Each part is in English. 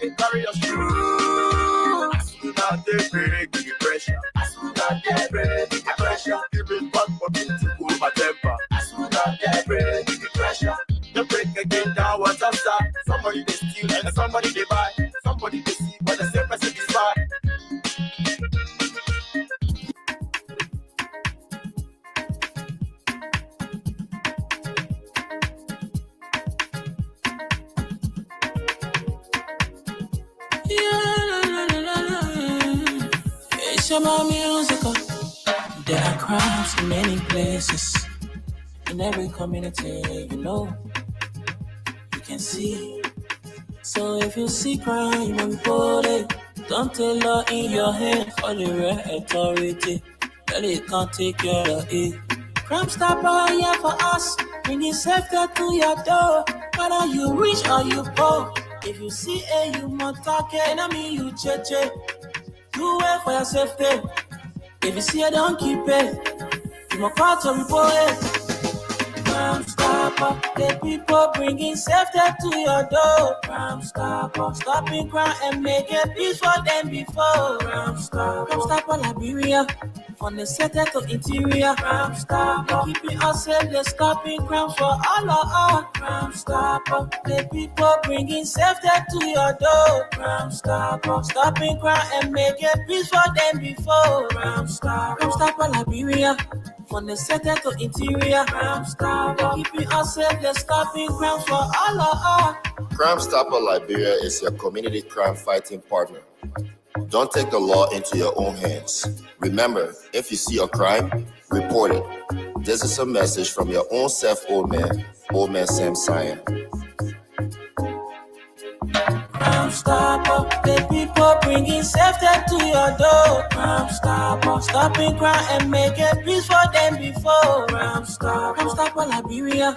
they carry us through. As soon as they break, give me pressure. As soon as they break, give me pressure. Give me back for me to cool my temper. As soon as they break, give me pressure. They break again, down what's upside. Somebody they steal and somebody they buy. Somebody they see when the same person is by. It's about musical. There are crimes in many places. In every community, you can see. So if you see crime, report it. Don't take law in your hand for the real authority. Well, it can't take care of it. Crime Stopper here for us, bringing safety to your door. Whether you rich or you poor, if you see a human talking, enemy you cheche. Do it for your safety. If you see it, don't keep it. You must call to report it. Crime Stopper, the people bringing safety to your door. Crime Stopper, stopping crime and making peace for them before. Crime Stopper, Liberia, from the center to interior. Crime Stopper, keeping us safe, they're stopping crimes for all of us. Crime Stopper, the people bringing safety to your door. Crime Stopper, stopping crime and making peace for them before. Crime Stopper, Liberia, from the center to interior. Crime Stopper, keeping us safe, they're stopping crimes for all of us. Crime Stopper Liberia is your community crime fighting partner. Don't take the law into your own hands. Remember, if you see a crime, report it. This is a message from your own self, Old Man Sam Cyan. Crime Stopper, the people bringing safety to your door. Crime Stopper, stopping crime and making peace for them before. Crime Stopper, Liberia,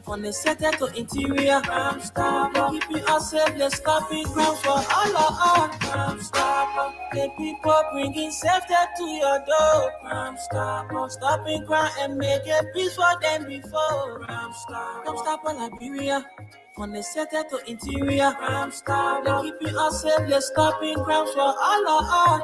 from the center to interior. Crime Stopper, keeping us safe, they're stopping crimes for all of us. Crime Stopper, the people bringing safety to your door. Crime Stopper, stopping crime and making peace for them before. Crime Stopper, Liberia, from the center to interior. Crime Stopper, keeping us safe, they're stopping crimes for all of us.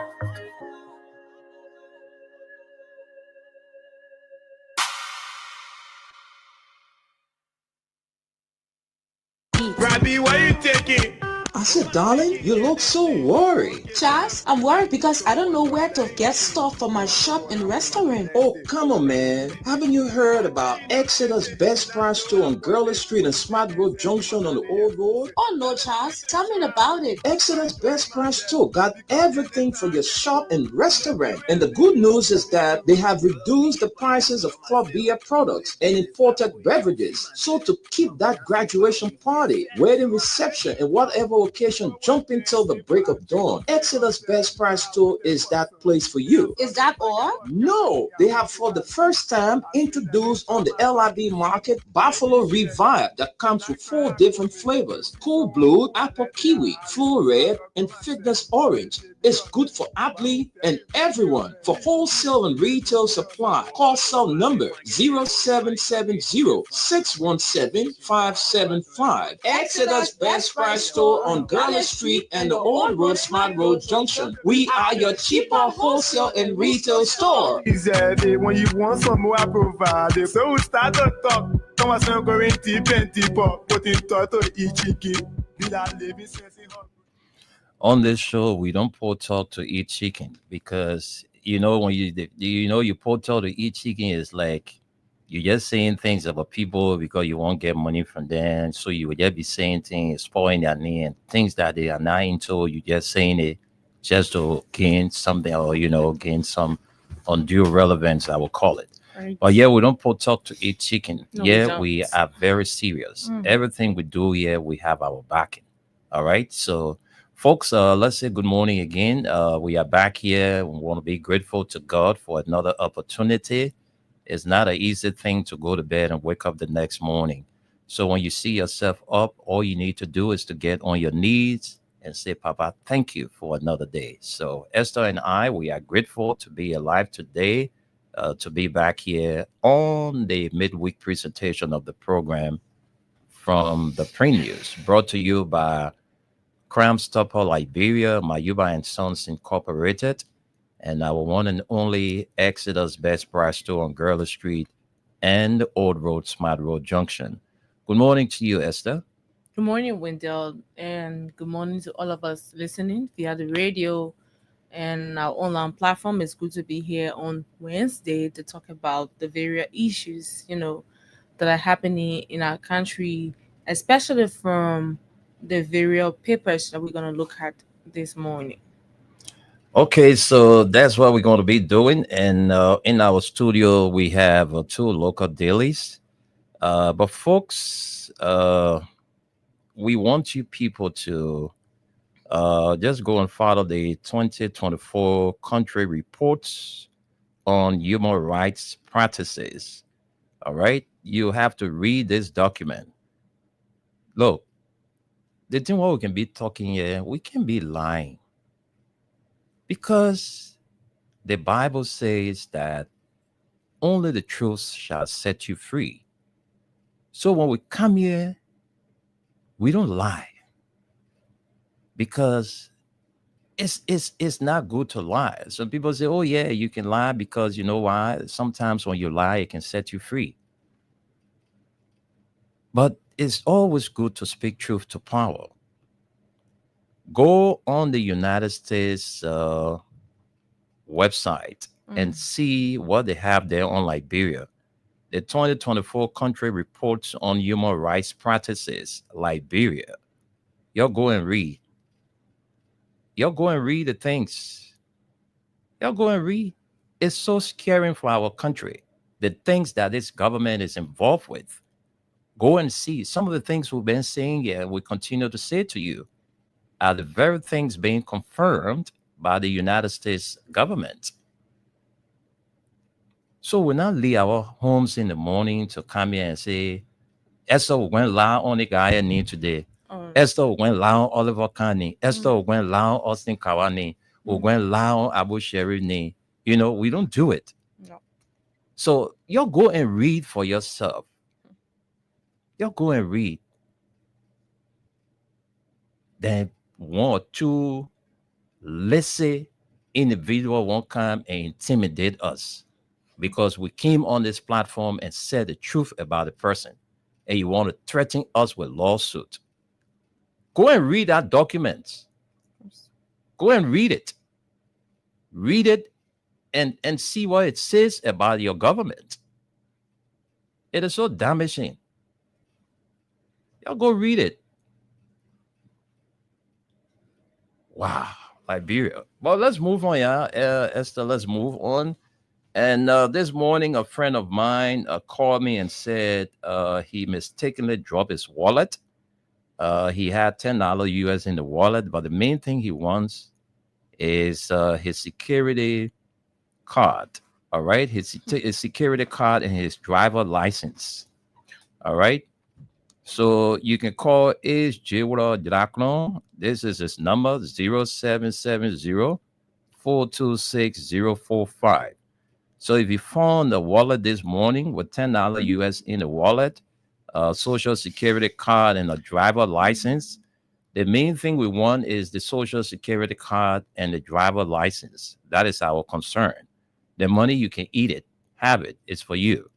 Robbie, why you taking? I said, darling, you look so worried. Charles, I'm worried because I don't know where to get stuff for my shop and restaurant. Oh, come on, man. Haven't you heard about Exeter's Best Price Store on Gurley Street and Smart Road Junction on the Old Road? Oh, no, Charles. Tell me about it. Exeter's Best Price Store got everything for your shop and restaurant. And the good news is that they have reduced the prices of club beer products and imported beverages. So to keep that graduation party, wedding reception, and whatever occasion jumping till the break of dawn, Exeter's Best Price Store is that place for you. Is that all? No, they have for the first time introduced on the LIB market Buffalo Revive that comes with 4 different flavors: Cool Blue, Apple Kiwi, Full Red, and Fitness Orange. It's good for athlete and everyone. For wholesale and retail supply, call cell number 0770-617-575. Exeter's Best Price Store on Gurley Street and the Old Road Smart Road Junction. We are your cheaper wholesale and retail store. When you want some more, I provide. So we start to talk. Come on, going deep and deeper. Put in thought to each chicken. On this show, we don't pour talk to eat chicken because when you pour talk to eat chicken is like you're just saying things about people because you won't get money from them. So you would just be saying things, spoiling their name, things that they are not into. You just saying it just to gain something or gain some undue relevance, I will call it. Right. But yeah, we don't pour talk to eat chicken. No, we are very serious. Everything we do here, we have our backing. All right, so. Folks, let's say good morning again. We are back here. We want to be grateful to God for another opportunity. It's not an easy thing to go to bed and wake up the next morning. So when you see yourself up, all you need to do is to get on your knees and say, Papa, thank you for another day. So Esther and I, we are grateful to be alive today, to be back here on the midweek presentation of the program from the Pre-News, brought to you by Crime Stopper Liberia, Mayuba and Sons Incorporated, and our one and only Exodus Best Price store on Gurley Street and Old Road, Smart Road Junction. Good morning to you, Esther. Good morning, Wendell, and good morning to all of us listening via the radio and our online platform. It's good to be here on Wednesday to talk about the various issues, that are happening in our country, especially from the various papers that we're going to look at this morning. Okay, so that's what we're going to be doing. And in our studio, we have two local dailies. But folks, we want you people to just go and follow the 2024 country reports on human rights practices. All right, you have to read this document. Look, the thing what we can be talking here, we can be lying, because the Bible says that only the truth shall set you free. So when we come here, we don't lie, because it's not good to lie. Some people say, oh yeah, you can lie because you know why? Sometimes when you lie, it can set you free. But it's always good to speak truth to power. Go on the United States website and see what they have there on Liberia. The 2024 country reports on human rights practices, Liberia. Y'all go and read. Y'all go and read the things. Y'all go and read. It's so scary for our country, the things that this government is involved with. Go and see. Some of the things we've been saying here, we continue to say to you, are the very things being confirmed by the United States government. So we not leave our homes in the morning to come here and say, Esther went loud on the guy I need today. Esther went loud Oliver Kani. Esther went loud Austin Kawani. We went loud Abu Sherif Ni. We don't do it. No. So y'all go and read for yourself. Y'all go and read. Then one or two lazy individual won't come and intimidate us because we came on this platform and said the truth about the person, and you want to threaten us with lawsuit. Go and read that document. Go and read it. Read it and see what it says about your government. It is so damaging. Y'all go read it. Wow, Liberia. Well, let's move on, yeah. Esther, let's move on. And this morning, a friend of mine called me and said he mistakenly dropped his wallet. He had $10 US in the wallet, but the main thing he wants is his security card. All right, his security card and his driver license. All right. So you can call Ace Jewel Draclon. This is his number, 0770-426-045. So if you found a wallet this morning with $10 US in the wallet, a social security card, and a driver license, the main thing we want is the social security card and the driver license. That is our concern. The money, you can eat it, have it, it's for you.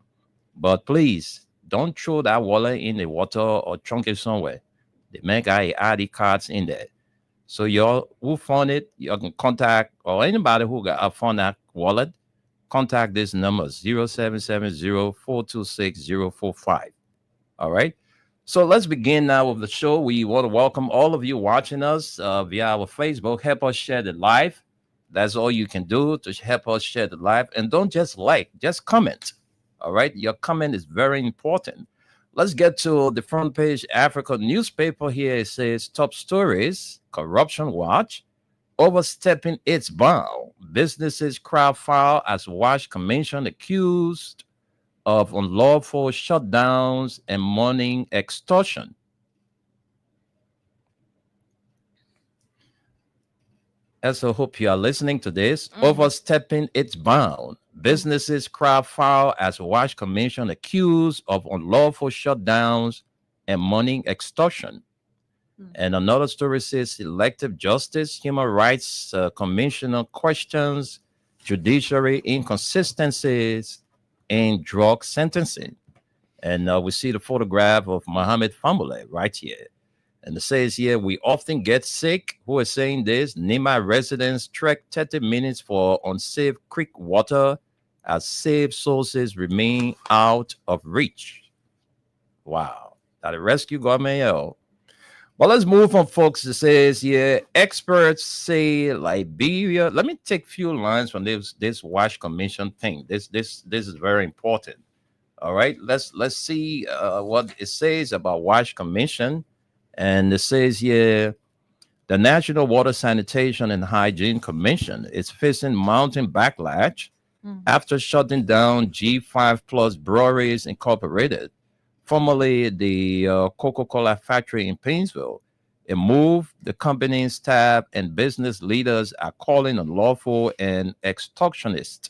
But please, don't throw that wallet in the water or chunk it somewhere. The man got ID cards in there. So y'all who found it, you can contact, or anybody who got found that wallet, contact this number, 0770-426-045. All right. So let's begin now with the show. We want to welcome all of you watching us via our Facebook. Help us share the live. That's all you can do to help us share the live. And don't just like, just comment. All right, your comment is very important. Let's get to the front page Africa newspaper here. It says top stories: corruption watch, overstepping its bound. Businesses crowd foul as Wash Commission accused of unlawful shutdowns and money extortion. I also hope you are listening to this. Overstepping its bound. Businesses crowd foul as Wash Commission accused of unlawful shutdowns and money extortion. And another story says selective justice, human rights commissioner questions judiciary inconsistencies in drug sentencing. And we see the photograph of Mohammed Famule right here. And it says here, we often get sick. Who is saying this? Nima residents trek 30 minutes for unsafe creek water as safe sources remain out of reach. Wow. That a rescue government, yo. But let's move on, folks. It says here, experts say Liberia. Let me take a few lines from this WASH Commission thing. This is very important. All right, let's see what it says about WASH Commission. And it says here, the National Water Sanitation and Hygiene Commission is facing mounting backlash after shutting down G5 Plus Breweries Incorporated, formerly the Coca-Cola factory in Painesville. A move the company's staff and business leaders are calling unlawful and extortionist.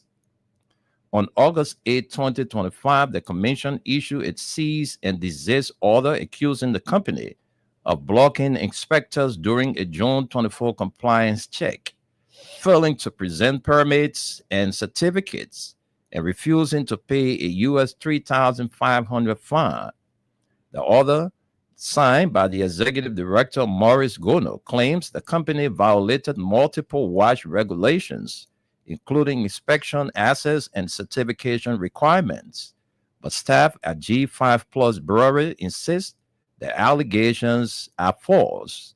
On August 8, 2025, the commission issued its cease and desist order accusing the company of blocking inspectors during a June 24 compliance check, failing to present permits and certificates, and refusing to pay a US $3,500 fine. The order, signed by the executive director Maurice Gono, claims the company violated multiple WASH regulations, including inspection, access, and certification requirements. But staff at G5 Plus Brewery insist the allegations are false.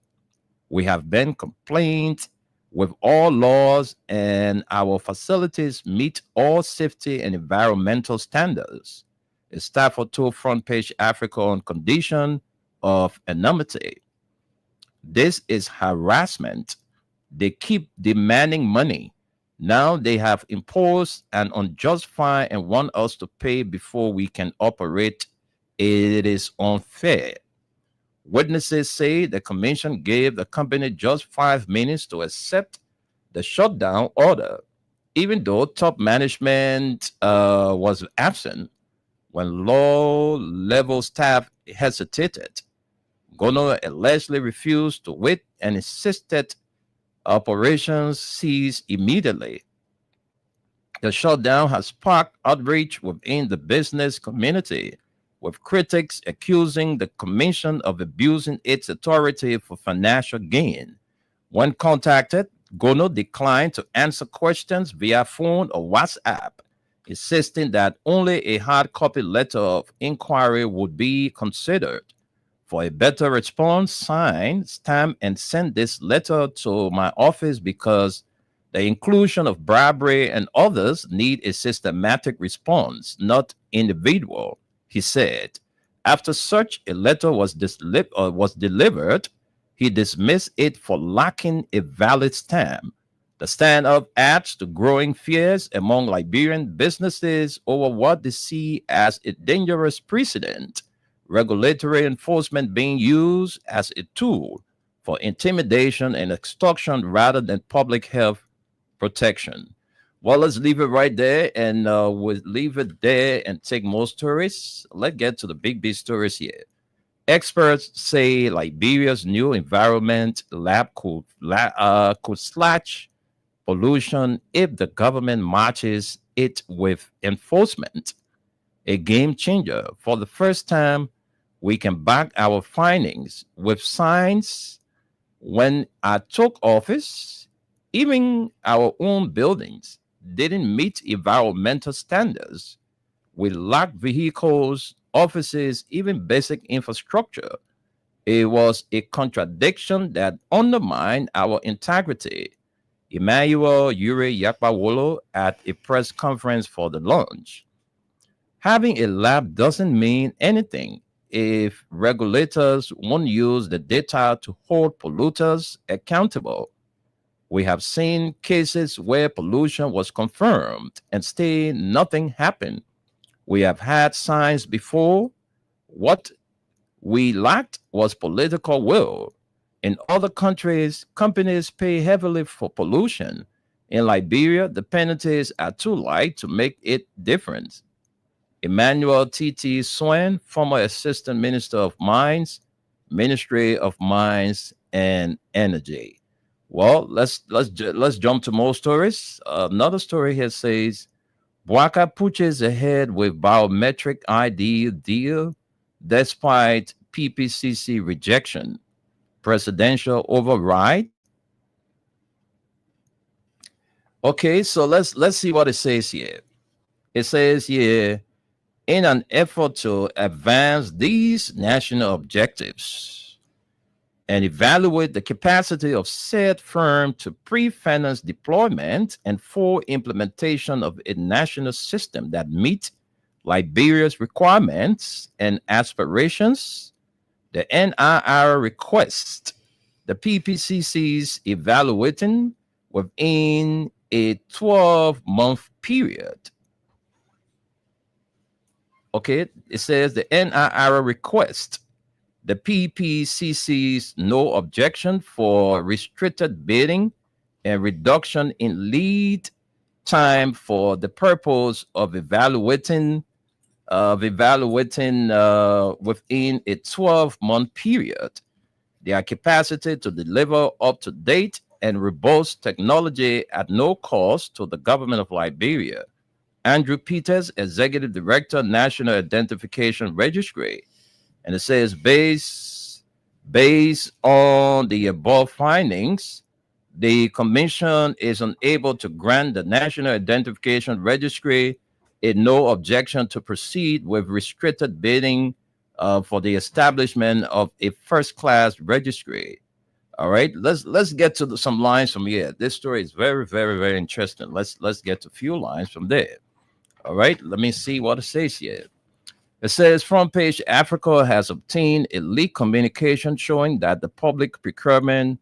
We have been complained with all laws and our facilities meet all safety and environmental standards. A staffer told Front Page Africa on condition of anonymity. This is harassment. They keep demanding money. Now they have imposed an unjust fine and want us to pay before we can operate. It is unfair. Witnesses say the commission gave the company just 5 minutes to accept the shutdown order, even though top management was absent. When low-level staff hesitated, Gono allegedly refused to wait and insisted operations cease immediately. The shutdown has sparked outrage within the business community, with critics accusing the commission of abusing its authority for financial gain. When contacted, Gono declined to answer questions via phone or WhatsApp, insisting that only a hard copy letter of inquiry would be considered. For a better response, sign, stamp, and send this letter to my office because the inclusion of bribery and others need a systematic response, not individual, he said. After such a letter was delivered, he dismissed it for lacking a valid stamp. The stand-up adds to growing fears among Liberian businesses over what they see as a dangerous precedent, regulatory enforcement being used as a tool for intimidation and extortion rather than public health protection. Well, let's leave it right there, and we'll leave it there and take more stories. Let's get to the big stories here. Experts say Liberia's new environment lab could slash pollution if the government matches it with enforcement. A game changer. For the first time, we can back our findings with science. When I took office, even our own buildings didn't meet environmental standards. We lacked vehicles, offices, even basic infrastructure. It was a contradiction that undermined our integrity. Emmanuel Ure Yakpawolo at a press conference for the launch. Having a lab doesn't mean anything if regulators won't use the data to hold polluters accountable. We have seen cases where pollution was confirmed and still nothing happened. We have had signs before. What we lacked was political will. In other countries, companies pay heavily for pollution. In Liberia, the penalties are too light to make it different. Emmanuel T.T. Swen, former Assistant Minister of Mines, Ministry of Mines and Energy. Well, let's jump to more stories. Another story here says Bwaka pushes ahead with biometric ID deal despite PPCC rejection. Presidential override. Okay, so let's see what it says here. It says here, in an effort to advance these national objectives and evaluate the capacity of said firm to pre-finance deployment and full implementation of a national system that meet Liberia's requirements and aspirations, the NIR requests the PPCC's evaluating within a 12-month period. Okay, it says the NIR request the PPCC's no objection for restricted bidding and reduction in lead time for the purpose of evaluating within a 12-month period their capacity to deliver up-to-date and robust technology at no cost to the government of Liberia. Andrew Peters, Executive Director, National Identification Registry. And it says, based on the above findings, the Commission is unable to grant the National Identification Registry a no objection to proceed with restricted bidding for the establishment of a first-class registry. All right, let's get to some lines from here. This story is very, very, very interesting. Let's get to a few lines from there. All right, let me see what it says here. It says front page, Africa has obtained a leaked communication showing that the Public Procurement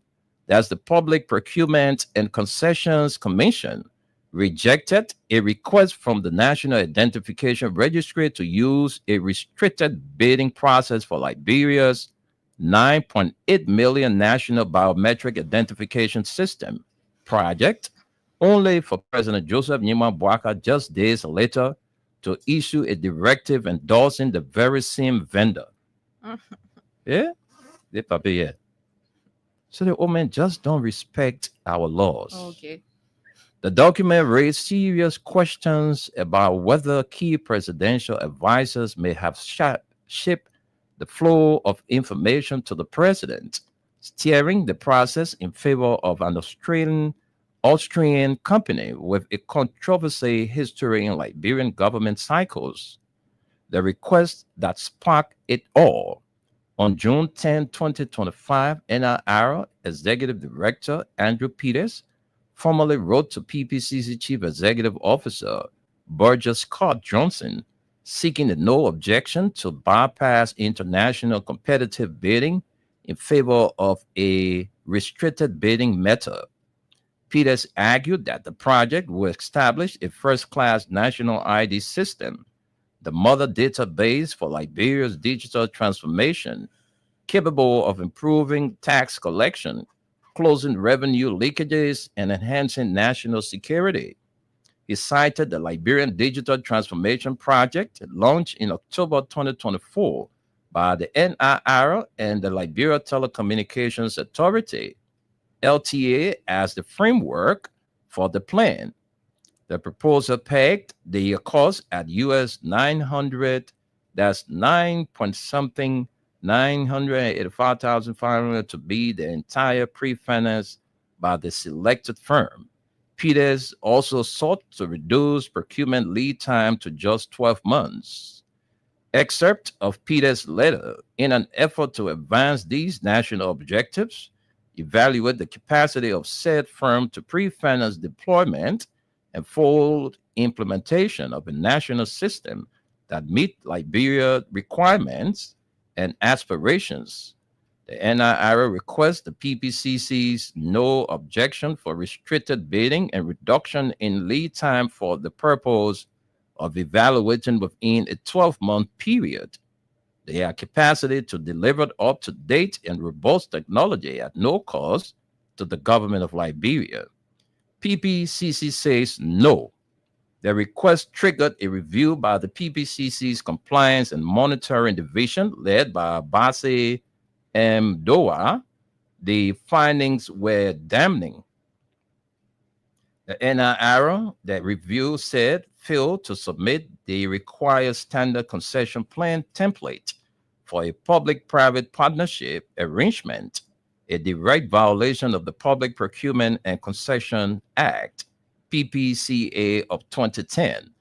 and Concessions Commission rejected a request from the National Identification Registry to use a restricted bidding process for Liberia's 9.8 million National Biometric Identification System project, only for President Joseph Nyeman Bwaka just days later to issue a directive endorsing the very same vendor. Yeah? Yeah. So the old man just don't respect our laws. Okay. The document raised serious questions about whether key presidential advisors may have shaped the flow of information to the president, steering the process in favor of an Austrian company with a controversy history in Liberian government cycles. The request that sparked it all. On June 10, 2025, NIR Executive Director Andrew Peters formally wrote to PPCC Chief Executive Officer Burgess Scott Johnson, seeking a no objection to bypass international competitive bidding in favor of a restricted bidding method. Peters argued that the project will establish a first-class national ID system, the mother database for Liberia's digital transformation, capable of improving tax collection, closing revenue leakages, and enhancing national security. He cited the Liberian Digital Transformation Project launched in October 2024 by the NIR and the Liberia Telecommunications Authority, LTA, as the framework for the plan. The proposal pegged the cost at US 900, that's 985,500 to be the entire pre-finance by the selected firm. Peters also sought to reduce procurement lead time to just 12 months. Excerpt of Peters' letter: in an effort to advance these national objectives, evaluate the capacity of said firm to pre-finance deployment and full implementation of a national system that meet Liberia requirements and aspirations. The NIR requests the PPCC's no objection for restricted bidding and reduction in lead time for the purpose of evaluating within a 12-month period their capacity to deliver up-to-date and robust technology at no cost to the government of Liberia. PPCC says no. The request triggered a review by the PPCC's Compliance and Monitoring Division led by Abasi Mdoa, the findings were damning. The NIR, that review said, failed to submit the required standard concession plan template for a public-private partnership arrangement, a direct violation of the Public Procurement and Concession Act, PPCA of 2010.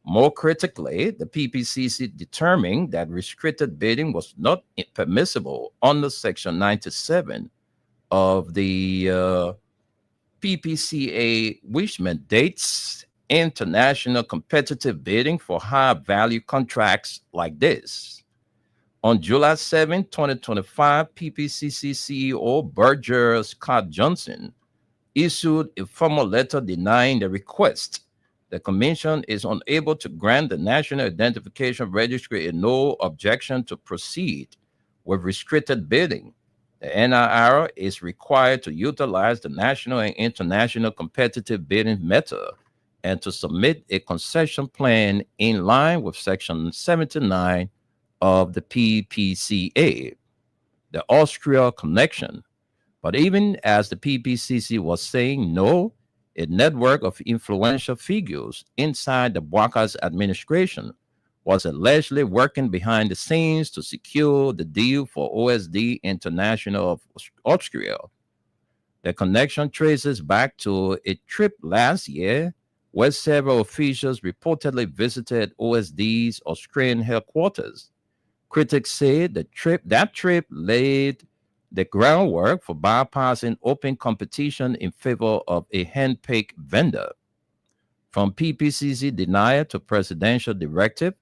More critically, the PPCC determined that restricted bidding was not permissible under Section 97 of the PPCA, which mandates international competitive bidding for high value contracts like this. On July 7, 2025, PPCC CEO Berger Scott Johnson issued a formal letter denying the request. The Commission is unable to grant the National Identification Registry a no objection to proceed with restricted bidding. The NIR is required to utilize the national and international competitive bidding method and to submit a concession plan in line with Section 79 of the PPCA, the Austria connection. But even as the PPCC was saying no, a network of influential figures inside the Bouakas administration was allegedly working behind the scenes to secure the deal for OSD International of Austria. The connection traces back to a trip last year where several officials reportedly visited OSD's Austrian headquarters. Critics say that trip laid the groundwork for bypassing open competition in favor of a hand-picked vendor. From PPCC denial to presidential directive,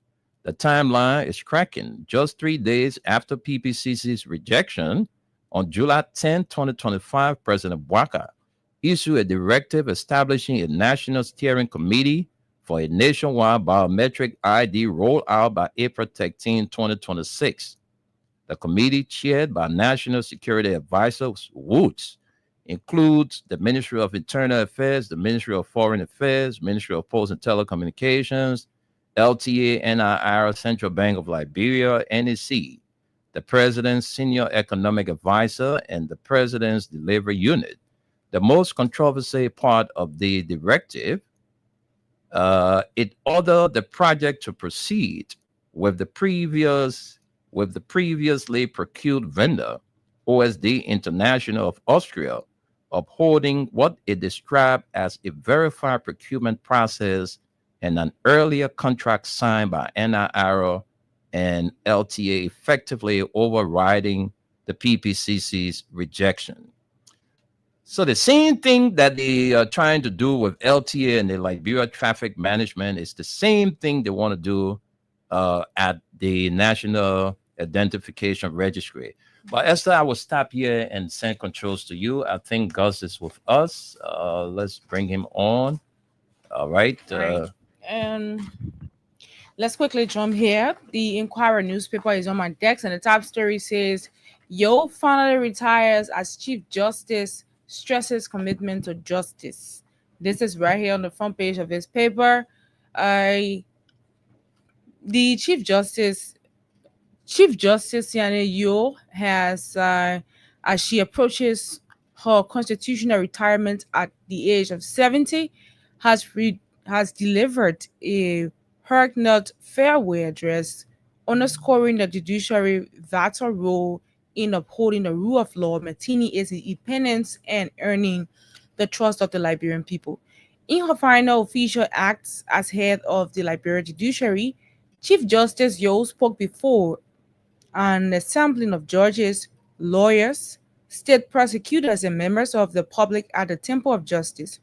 the timeline is cracking. Just 3 days after PPCC's rejection, on July 10, 2025, President Bouaka issued a directive establishing a national steering committee for a nationwide biometric ID rollout by April 13, 2026. The committee, chaired by National Security Advisor Woods, includes the Ministry of Internal Affairs, the Ministry of Foreign Affairs, Ministry of Posts and Telecommunications, LTA, NIR, Central Bank of Liberia, NEC, the President's Senior Economic Advisor, and the President's Delivery Unit. The most controversial part of the directive, it ordered the project to proceed with the previously procured vendor, OSD International of Austria, upholding what it described as a verified procurement process and an earlier contract signed by NIR and LTA, effectively overriding the PPCC's rejection. So the same thing that they are trying to do with LTA and the Liberia Traffic Management is the same thing they want to do at the National Identification Registry. But Esther, I will stop here and send controls to you. I think Gus is with us. Let's bring him on. All right. And let's quickly jump here. The Inquirer newspaper is on my desk, and the top story says, Yo finally retires as Chief Justice, stresses commitment to justice. This is right here on the front page of his paper. The Chief Justice Siane Yo has, as she approaches her constitutional retirement at the age of 70, has delivered a Hergnut farewell address, underscoring the judiciary vital role in upholding the rule of law, maintaining its independence, and earning the trust of the Liberian people. In her final official acts as head of the Liberian judiciary, Chief Justice Yo spoke before an assembly of judges, lawyers, state prosecutors, and members of the public at the Temple of Justice.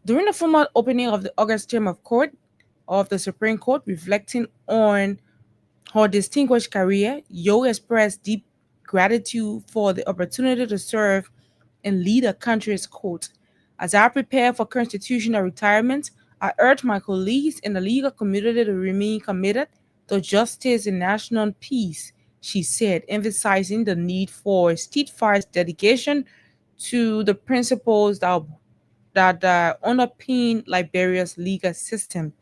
During the formal opening of the August term of court of the Supreme Court, reflecting on her distinguished career, Yo expressed deep gratitude for the opportunity to serve and lead a country's court. As I prepare for constitutional retirement, I urge my colleagues in the legal community to remain committed to justice and national peace, she said, emphasizing the need for steadfast dedication to the principles that underpin Liberia's legal system,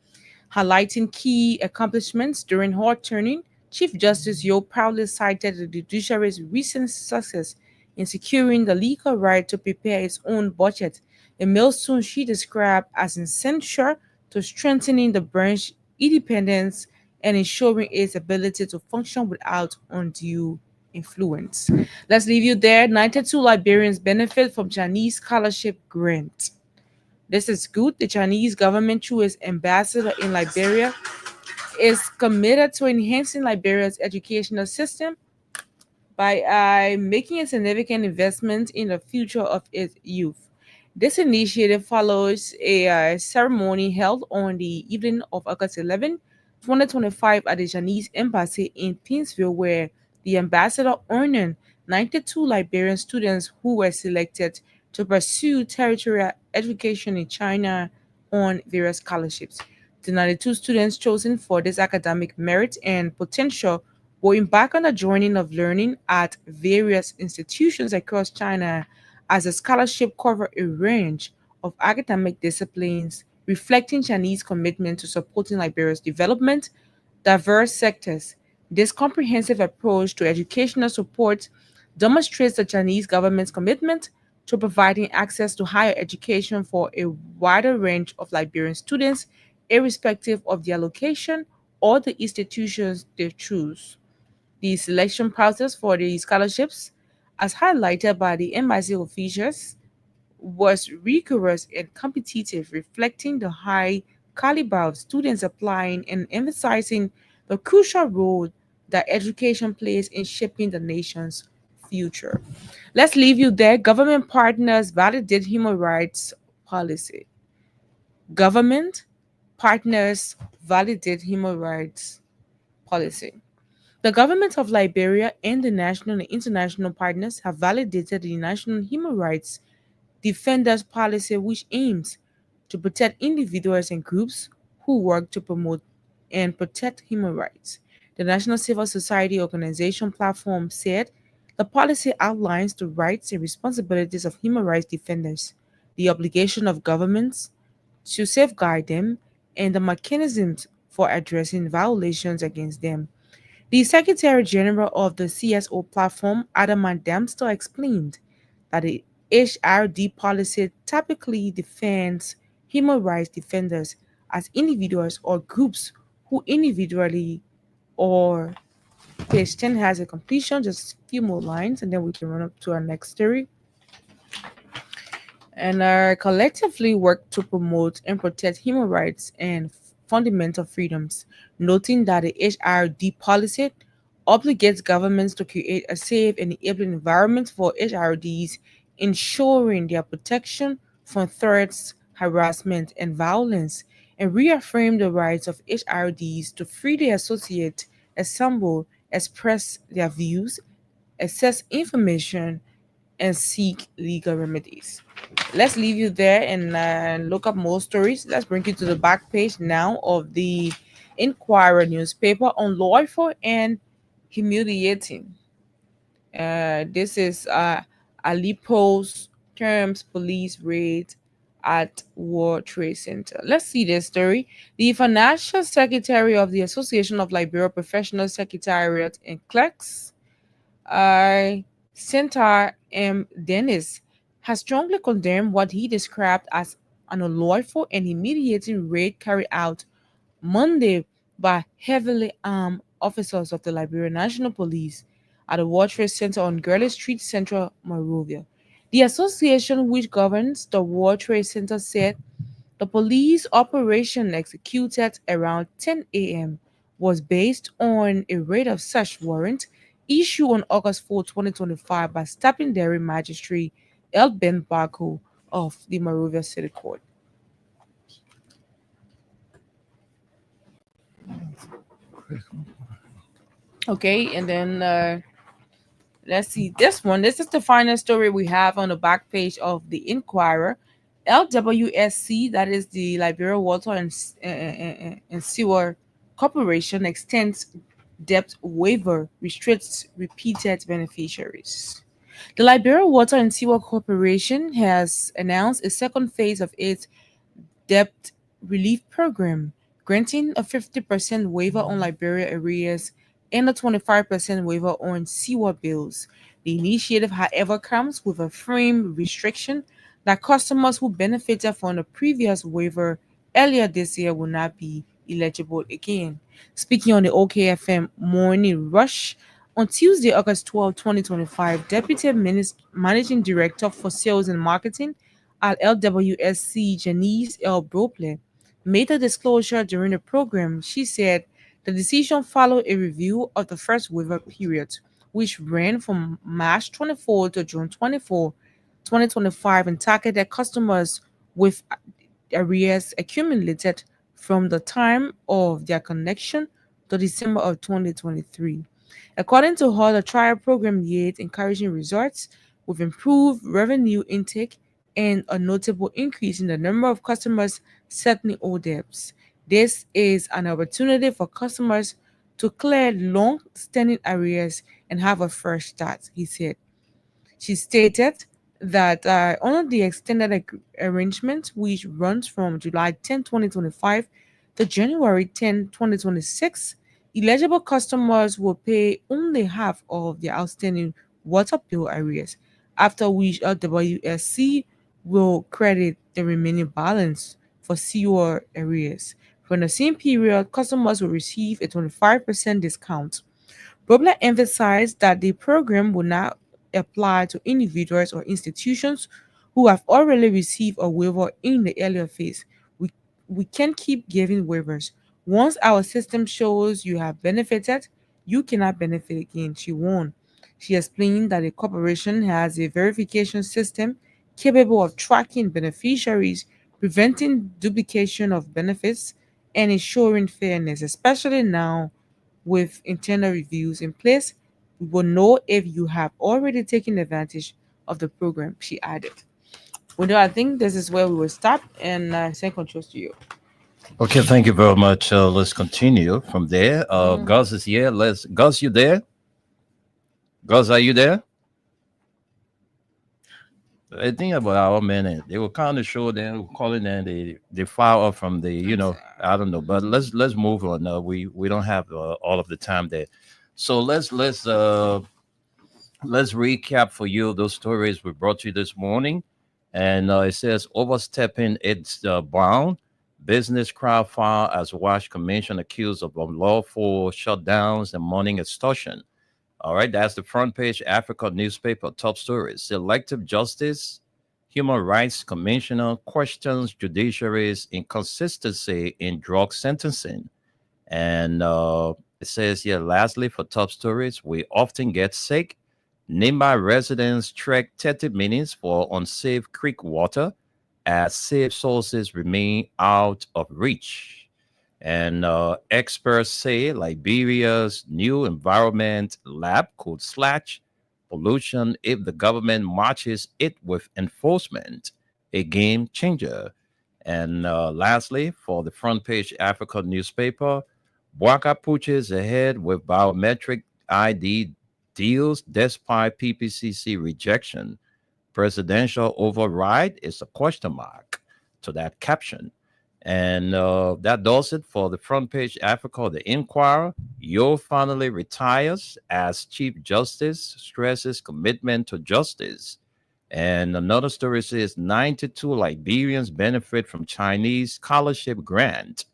highlighting key accomplishments during her turning Chief Justice Yo proudly cited the judiciary's recent success in securing the legal right to prepare its own budget, a milestone she described as essential to strengthening the branch's independence and ensuring its ability to function without undue influence. Let's leave you there. 92 Liberians benefit from Chinese scholarship grant. This is good. The Chinese government, through its ambassador in Liberia, is committed to enhancing Liberia's educational system by making a significant investment in the future of its youth. This initiative follows a ceremony held on the evening of August 11, 2025, at the Chinese Embassy in Pinsville, where the ambassador honored 92 Liberian students who were selected to pursue tertiary education in China on various scholarships. The 92 students chosen for this academic merit and potential will embark on a journey of learning at various institutions across China, as the scholarship cover a range of academic disciplines, reflecting Chinese commitment to supporting Liberia's development diverse sectors. This comprehensive approach to educational support demonstrates the Chinese government's commitment to providing access to higher education for a wider range of Liberian students, irrespective of their location or the institutions they choose. The selection process for the scholarships, as highlighted by the embassy officials, was rigorous and competitive, reflecting the high caliber of students applying and emphasizing the crucial role that education plays in shaping the nation's future. Let's leave you there. Government partners validate human rights policy. Government partners validate human rights policy. The government of Liberia and the national and international partners have validated the national human rights defenders policy, which aims to protect individuals and groups who work to promote and protect human rights. The National Civil Society Organization platform said the policy outlines the rights and responsibilities of human rights defenders, the obligation of governments to safeguard them, and the mechanisms for addressing violations against them. The Secretary General of the CSO platform, Adamant Dempster, explained that the HRD policy typically defends human rights defenders as individuals or groups who individually or page 10 has a completion, just a few more lines, and then we can run up to our next story. And collectively work to promote and protect human rights and fundamental freedoms, noting that the HRD policy obligates governments to create a safe and enabling environment for HRDs, ensuring their protection from threats, harassment, and violence, and reaffirm the rights of HRDs to freely associate, assemble, express their views, access information, and seek legal remedies. Let's leave you there and look up more stories. Let's bring you to the back page now of the Inquirer newspaper on lawful and humiliating. This is Aleppo's terms police raid at World Trade Center. Let's see this story. The financial secretary of the Association of Liberia Professional Secretariat and Clerks, Centaur M. Dennis, has strongly condemned what he described as an unlawful and humiliating raid carried out Monday by heavily armed officers of the Liberia National Police at the World Trade Center on Gurley Street, Central Monrovia. The association, which governs the World Trade Center, said the police operation executed around 10 a.m. was based on a raid of search warrant issued on August 4, 2025 by Stapping-Dairy Magistrate L. Ben Barco of the Monrovia City Court. Okay, and then let's see this one. This is the final story we have on the back page of the Inquirer. LWSC, that is the Liberia Water and Sewer Corporation, extends debt waiver, restricts repeated beneficiaries. The Liberia Water and Sewer Corporation has announced a second phase of its debt relief program, granting a 50% waiver on Liberia arrears and a 25% waiver on sewer bills. The initiative, however, comes with a frame restriction that customers who benefited from the previous waiver earlier this year will not be eligible again. Speaking on the OKFM Morning Rush, on Tuesday, August 12, 2025, Deputy Managing Director for Sales and Marketing at LWSC, Janice L. Brople, made a disclosure during the program. She said the decision followed a review of the first waiver period, which ran from March 24 to June 24, 2025, and targeted customers with arrears accumulated from the time of their connection to December of 2023. According to her, the trial program yields encouraging results with improved revenue intake and a notable increase in the number of customers settling old debts. This is an opportunity for customers to clear long-standing arrears and have a fresh start, he said. She stated that under the extended arrangement, which runs from July 10, 2025 to January 10, 2026, eligible customers will pay only half of their outstanding water bill arrears, after which LWSC will credit the remaining balance for sewer arrears. For the same period, customers will receive a 25% discount. Bobler emphasized that the program will not apply to individuals or institutions who have already received a waiver in the earlier phase. We can keep giving waivers. Once our system shows you have benefited, you cannot benefit again, she warned. She explained that the corporation has a verification system capable of tracking beneficiaries, preventing duplication of benefits, and ensuring fairness, especially now with internal reviews in place. We will know if you have already taken advantage of the program, she added. Well, I think this is where we will stop, and send controls to you. Okay, thank you very much. Let's continue from there. Gus is here. Gus, you there? Gus, are you there? I think about our minute. They were kind of sure they were calling and they file up from the, I don't know, but let's move on. We don't have all of the time there. So let's recap for you those stories we brought you this morning. And it says overstepping its bound. Business crowd file as Wash Commission accused of unlawful shutdowns and money extortion. All right, that's the front page Africa newspaper top stories. Selective justice, human rights commissioner questions judiciary's inconsistency in drug sentencing. And it says here, lastly, for top stories, we often get sick. Nearby residents trek 30 minutes for unsafe creek water as safe sources remain out of reach. And experts say Liberia's new environment lab could slash pollution if the government matches it with enforcement, a game changer. And lastly, for the front page Africa newspaper, Bwaka pushes ahead with biometric ID deals despite PPCC rejection. Presidential override is a question mark to that caption. And that does it for the front page Africa. The Inquirer, Yo finally retires as Chief Justice, stresses commitment to justice. And another story says 92 Liberians benefit from Chinese scholarship grant.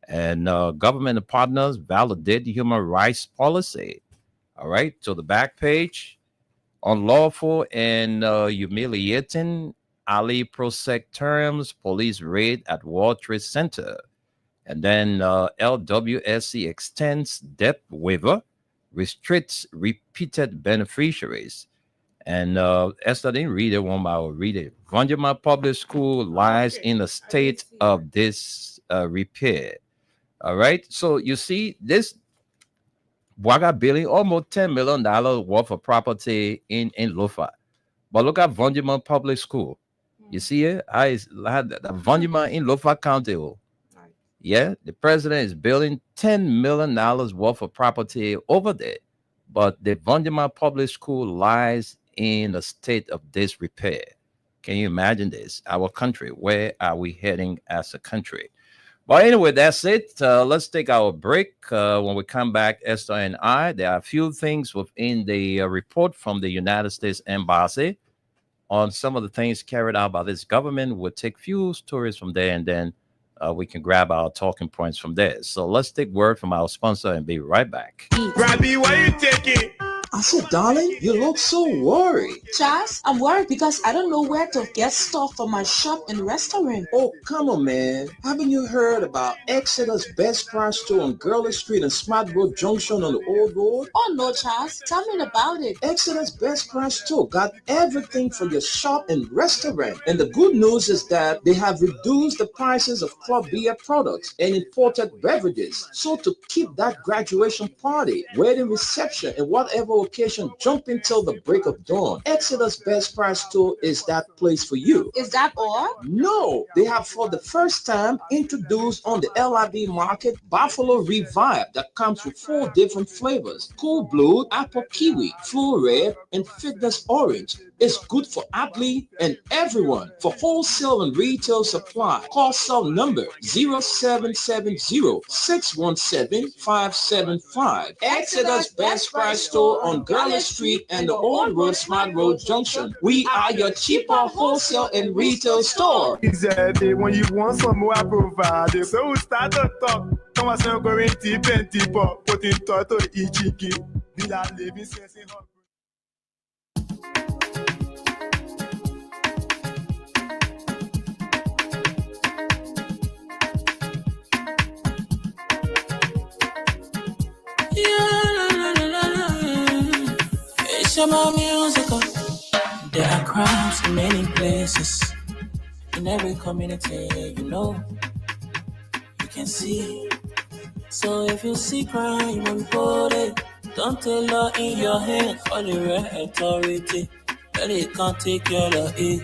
And government partners validate human rights policy. All right, so the back page, unlawful and humiliating Ali Prosec terms, police raid at World Trade Center. And then LWSC extends debt waiver, restricts repeated beneficiaries. And Esther didn't read it one, but I will read it. Vanjima Public School lies in a state of disrepair. All right, so you see this Waga building almost $10 million worth of property in Lofa. But look at Vanjima Public School. You see it? I had the Vanjima in Lofa County. Yeah, the president is building $10 million worth of property over there. But the Vanjima Public School lies in a state of disrepair. Can you imagine this? Our country, where are we heading as a country? But anyway, that's it. Let's take our break. When we come back, Esther and I, there are a few things within the report from the United States Embassy on some of the things carried out by this government. We'll take few stories from there, and then we can grab our talking points from there. So let's take word from our sponsor and be right back. Robbie, why you taking? I said, darling, you look so worried. Charles, I'm worried because I don't know where to get stuff for my shop and restaurant. Oh, come on, man. Haven't you heard about Exeter's Best Price Store on Gurley Street and Smart Road Junction on the Old Road? Oh no, Charles, tell me about it. Exeter's Best Price Store got everything for your shop and restaurant. And the good news is that they have reduced the prices of club beer products and imported beverages. So to keep that graduation party, wedding reception, and whatever occasion jumping till the break of dawn, Exeter's Best Price Store is that place for you. Is that all? No, they have for the first time introduced on the LIB market Buffalo Revive that comes with 4 different flavors: Cool Blue, Apple Kiwi, Full Red, and Fitness Orange. It's good for athlete and everyone. For wholesale and retail supply, call cell number 0770-617-575. Exeter's Best Price Store on Gurley Street and the Old Road Smart Road Junction. We are your cheaper wholesale and retail store. Exactly. When you want some more, I provide. So we start to talk. Come on, so going deep and deeper. Put in thought to each key. Be that living sense in her. It's about music. There are crimes in many places. In every community, you can see. So if you see crime, report it. Don't take law in your hand. Call the right authority. But it can't take care of it.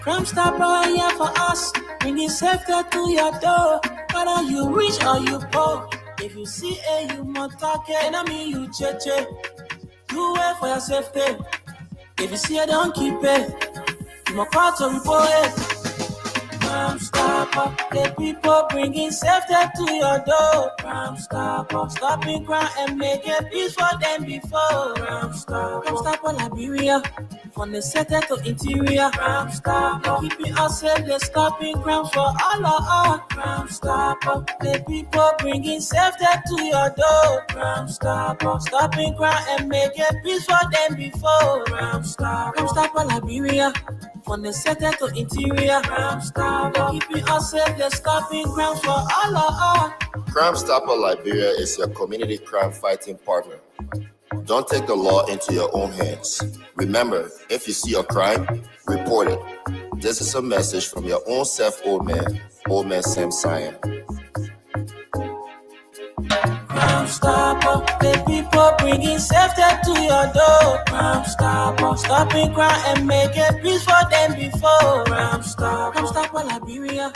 Crime Stopper here for us. Bringing safety to your door. Whether you rich or you poor. If you see a human target, enemy you cheche. Do it for your safety. If you see it, don't keep it. You must call to report it. Crime Stopper, the people bringing safety to your door. Crime Stopper, stopping crime and making peace for them before. Crime Stopper, Liberia, from the center to interior. Crime Stopper, keeping us safe, they're stopping crime for all of us. Crime Stopper, the people bringing safety to your door. Crime Stopper, stopping crime and making peace for them before. Crime Stopper, Liberia, from the center to interior. Crime Stopper, keeping us safe, they're stopping crime for all of us. Crime Stopper Liberia is your community crime fighting partner. Don't take the law into your own hands. Remember, if you see a crime, report it. This is a message from your own self, Old Man Sam Cyan. Crime Stopper, the people bringing safety to your door. Crime Stopper, stopping crime and making peace for them before. Crime Stopper, Liberia,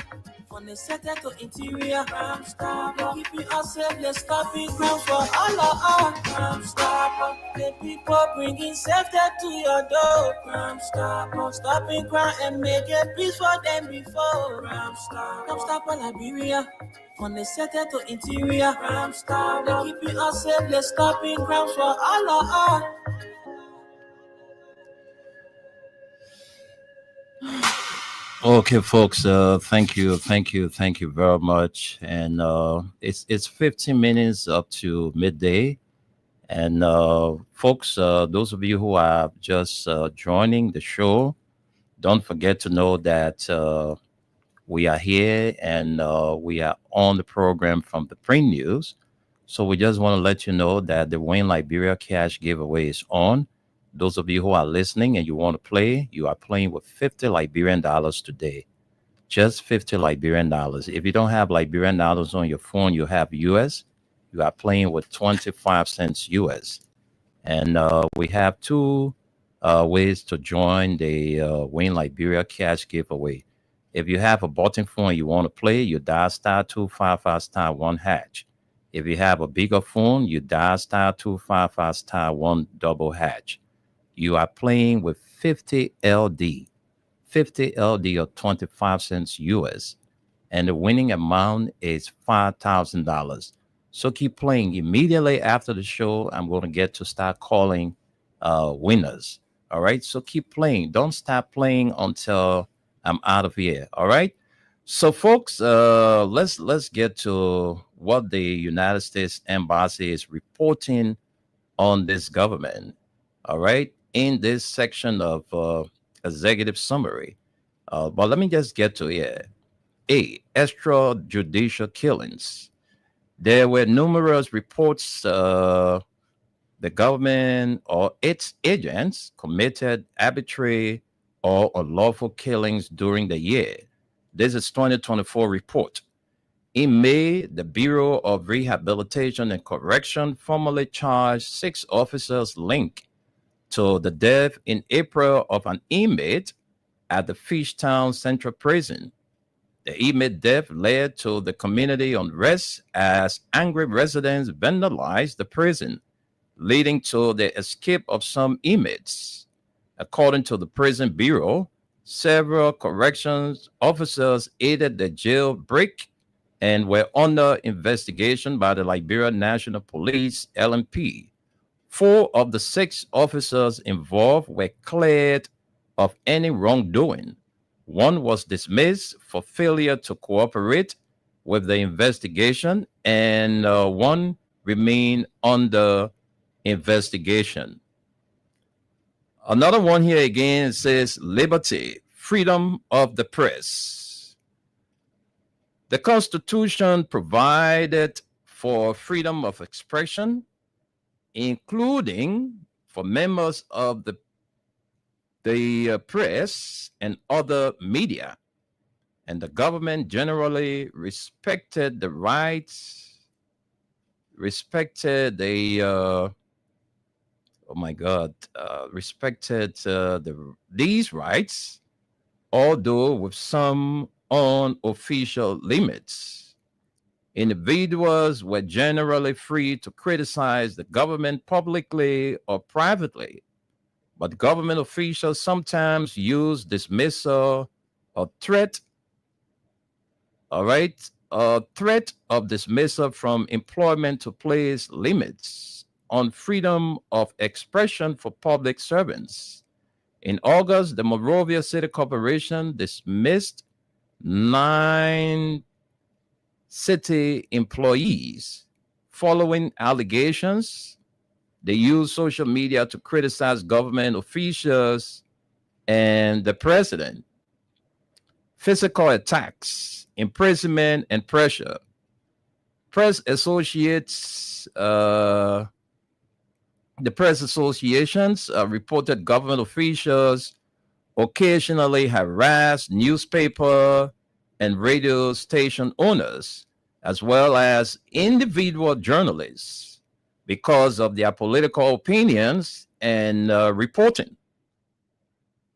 from the center to interior. Crime Stopper, keeping us safe, they're stopping crime for all of us. Crime Stopper, the people bringing safety to your door. Crime Stopper, stopping crime and making peace for them before. Crime Stopper, Liberia, from the center to interior. Crime Stopper, keeping us safe, they're stopping crime for all of us. Okay, folks. Thank you very much. And it's 15 minutes up to midday. And folks, those of you who are just joining the show, don't forget to know that we are here and we are on the program from the Print News. So we just want to let you know that the Win Liberia Cash giveaway is on. Those of you who are listening and you want to play, you are playing with $50 Liberian today. Just $50 Liberian. If you don't have Liberian dollars on your phone, you have US. You are playing with 25 cents US. And we have 2 ways to join the Win Liberia Cash giveaway. If you have a button phone and you want to play, you dial *255*1#. If you have a bigger phone, you dial *255*1#. You are playing with 50 LD or 25 cents US. and the winning amount is $5,000. So keep playing. Immediately after the show, I'm going to get to start calling winners. All right. So keep playing. Don't stop playing until I'm out of here. All right. So, folks, let's get to what the United States Embassy is reporting on this government. All right, in this section of executive summary. But let me just get to it. Extrajudicial killings. There were numerous reports the government or its agents committed arbitrary or unlawful killings during the year. This is 2024 report. In May, the Bureau of Rehabilitation and Correction formally charged 6 officers linked to the death in April of an inmate at the Fishtown Central Prison. The inmate death led to the community unrest as angry residents vandalized the prison, leading to the escape of some inmates. According to the Prison Bureau, several corrections officers aided the jailbreak and were under investigation by the Liberia National Police, LNP. 4 of the 6 officers involved were cleared of any wrongdoing. 1 was dismissed for failure to cooperate with the investigation, and 1 remained under investigation. Another one here again says liberty, freedom of the press. The Constitution provided for freedom of expression, including for members of the press and other media. And the government generally respected the rights, respected these rights, although with some unofficial limits. Individuals were generally free to criticize the government publicly or privately, but government officials sometimes use dismissal or threat, threat of dismissal from employment to place limits on freedom of expression for public servants. In August, the Monrovia City Corporation dismissed 9 city employees following allegations they used social media to criticize government officials and the president. Physical attacks, imprisonment, and pressure. Press associates The press associations reported government officials occasionally harassed newspaper and radio station owners, as well as individual journalists, because of their political opinions and reporting.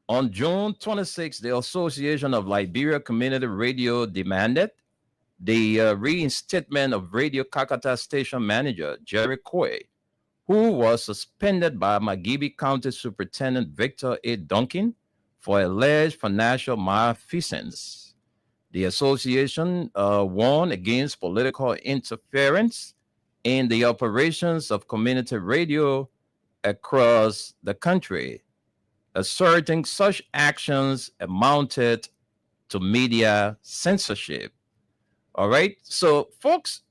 On June 26, the Association of Liberia Community Radio demanded the reinstatement of Radio Kakata station manager Jerry Coy, who was suspended by Maghibi County Superintendent Victor A. Duncan for alleged financial malfeasance. The association warned against political interference in the operations of community radio across the country, asserting such actions amounted to media censorship. All right, so folks,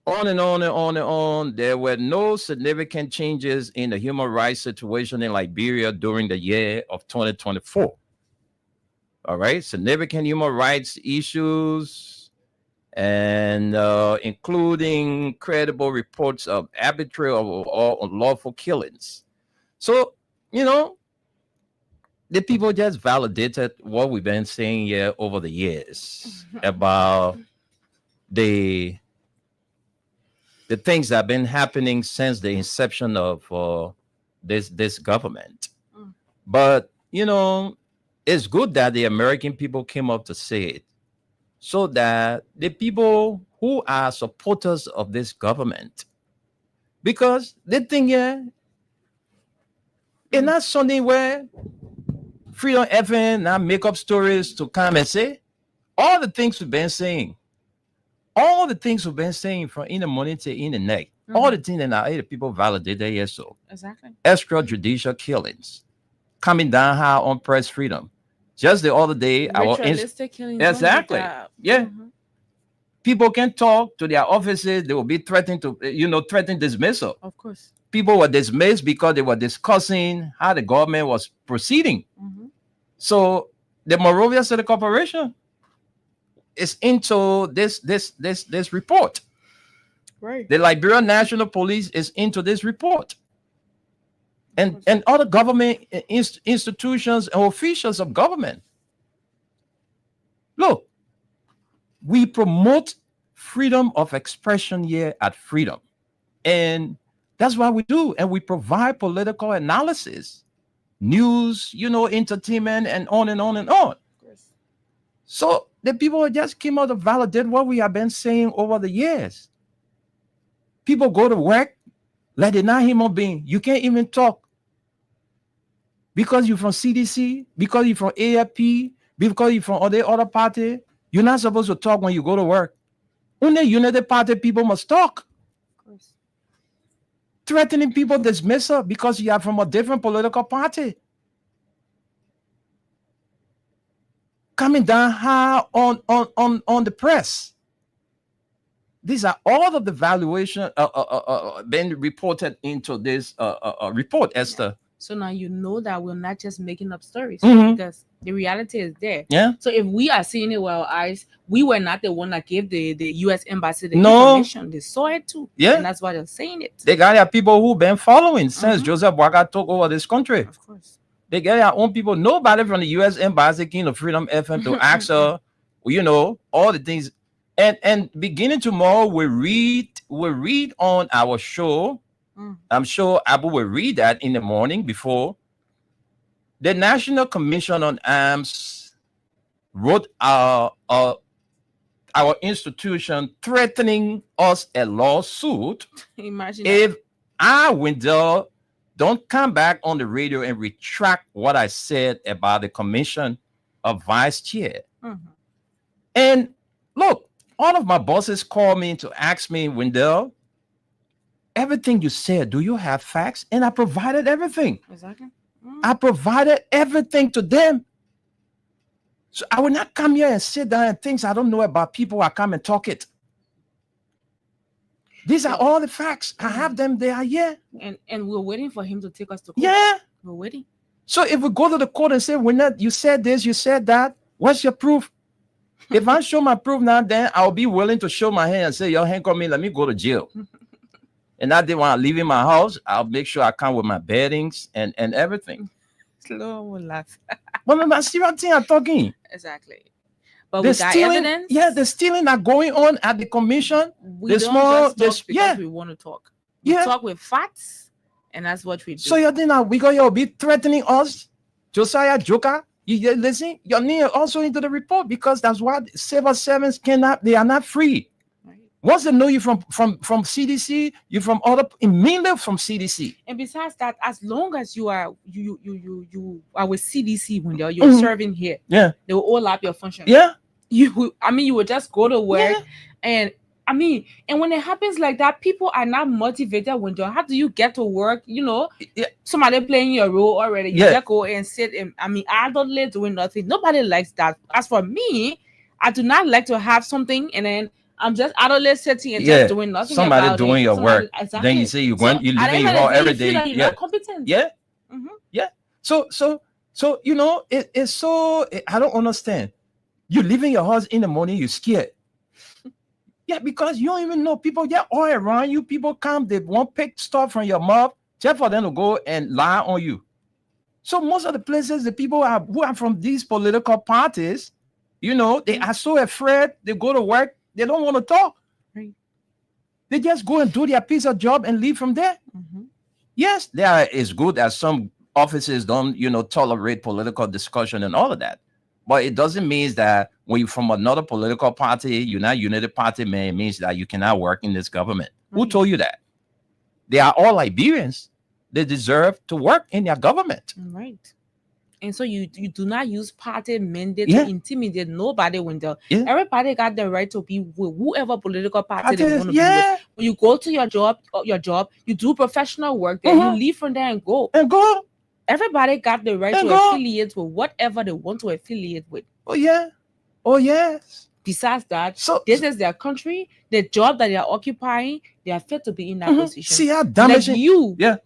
on and on and on and on, there were no significant changes in the human rights situation in Liberia during the year of 2024. All right, significant human rights issues, and including credible reports of arbitrary or unlawful killings. So, you know, the people just validated what we've been saying here over the years about the things that have been happening since the inception of this government. But, you know, it's good that the American people came up to say it, so that the people who are supporters of this government, because the thing here, it's not something where Freedom FM now make up stories to come and say, all the things we've been saying, from in the morning to in the night, all the things that now the people validate that yes, so Exactly. extrajudicial killings, coming down high on press freedom. Just the other day, Ritualistic killings. exactly, yeah. People can talk to their offices. They will be threatened to, threatened dismissal. Of course. People were dismissed because they were discussing how the government was proceeding. So the Monrovia City Corporation is into this report. Right. The Liberia National Police is into this report. And other government institutions and officials of government. Look, we promote freedom of expression here at Freedom. And that's what we do. And we provide political analysis, news, entertainment, and on and on and on. So the people just came out to validate what we have been saying over the years. People go to work like they're not human being. You can't even talk. Because you're from CDC, because you're from AFP, because you're from other party, you're not supposed to talk when you go to work. Only United Party people must talk. Of course. Threatening people dismissal because you are from a different political party. Coming down high on the press. These are all of the valuation being reported into this report, Esther. So now you know that we're not just making up stories because the reality is there. Yeah. So if we are seeing it with our eyes, we were not the one that gave the U.S. Embassy the information. They saw it too. Yeah. And that's why they're saying it. They got their people who've been following since Joseph Boakai took over this country. Of course. They get their own people. Nobody from the U.S. Embassy came to Freedom FM to ask her, all the things. And beginning tomorrow, we read on our show. I'm sure Abu will read that in the morning before. The National Commission on Arms wrote our institution threatening us a lawsuit. Imagine if I, Wendell, don't come back on the radio and retract what I said about the commission of vice chair. And look, all of my bosses call me to ask me, Wendell, everything you said, do you have facts? And I provided everything. Exactly. I provided everything to them. So I will not come here and sit down and things I don't know about people. I come and talk it. These are all the facts. I have them. They are here. And we're waiting for him to take us to court. Yeah. We're waiting. So if we go to the court and say, you said this, you said that, what's your proof? If I show my proof now, then I'll be willing to show my hand and say, yo, handcuff me, let me go to jail. And I didn't want to leave in my house. I'll make sure I come with my beddings and everything. Slow will laugh. But I see what thing I'm talking. Exactly. But with that evidence, the stealing are going on at the commission. We don't just talk because we want to talk. We talk with facts, and that's what we do. So you think we gonna be threatening us, Josiah Joker? You listen, you're near also into the report because that's what civil servants they are not free. Once they know you from CDC, you're from mainly from CDC. And besides that, as long as you are with CDC when you're serving here, they will all up your function. Yeah. You will just go to work, and when it happens like that, people are not motivated. How do you get to work? Somebody playing your role already. You just go and sit and idly doing nothing. Nobody likes that. As for me, I do not like to have something and then I'm just idly sitting and just doing nothing. Somebody doing your work. Exactly. Then you say you leave in your home every day. You're not competent. Yeah. Yeah. So it's so I don't understand. You leave in your house in the morning, you're scared. Yeah, because you don't even know people get all around you. People come, they won't pick stuff from your mouth just for them to go and lie on you. So most of the places, the people who are from these political parties, they are so afraid. They go to work. They don't want to talk. Right. They just go and do their piece of job and leave from there. Yes, it's good that some offices don't, tolerate political discussion and all of that. But it doesn't mean that when you're from another political party, you're not United Party, man, it means that you cannot work in this government. Right. Who told you that? They are all Liberians. They deserve to work in their government. Right. And so you do not use party mandate Yeah. to intimidate nobody when Yeah. everybody got the right to be with whoever political party they Parties, want to be yeah. with. When you go to your job, you do professional work, then you Mhm. leave from there and go. And go. Everybody got the right And to go. affiliate with whatever they want to affiliate with. Oh yeah. Oh yes. Besides that, So this is their country, the job that they are occupying, they are fit to be in that Mhm. position. See how Like damaging. you. Yeah.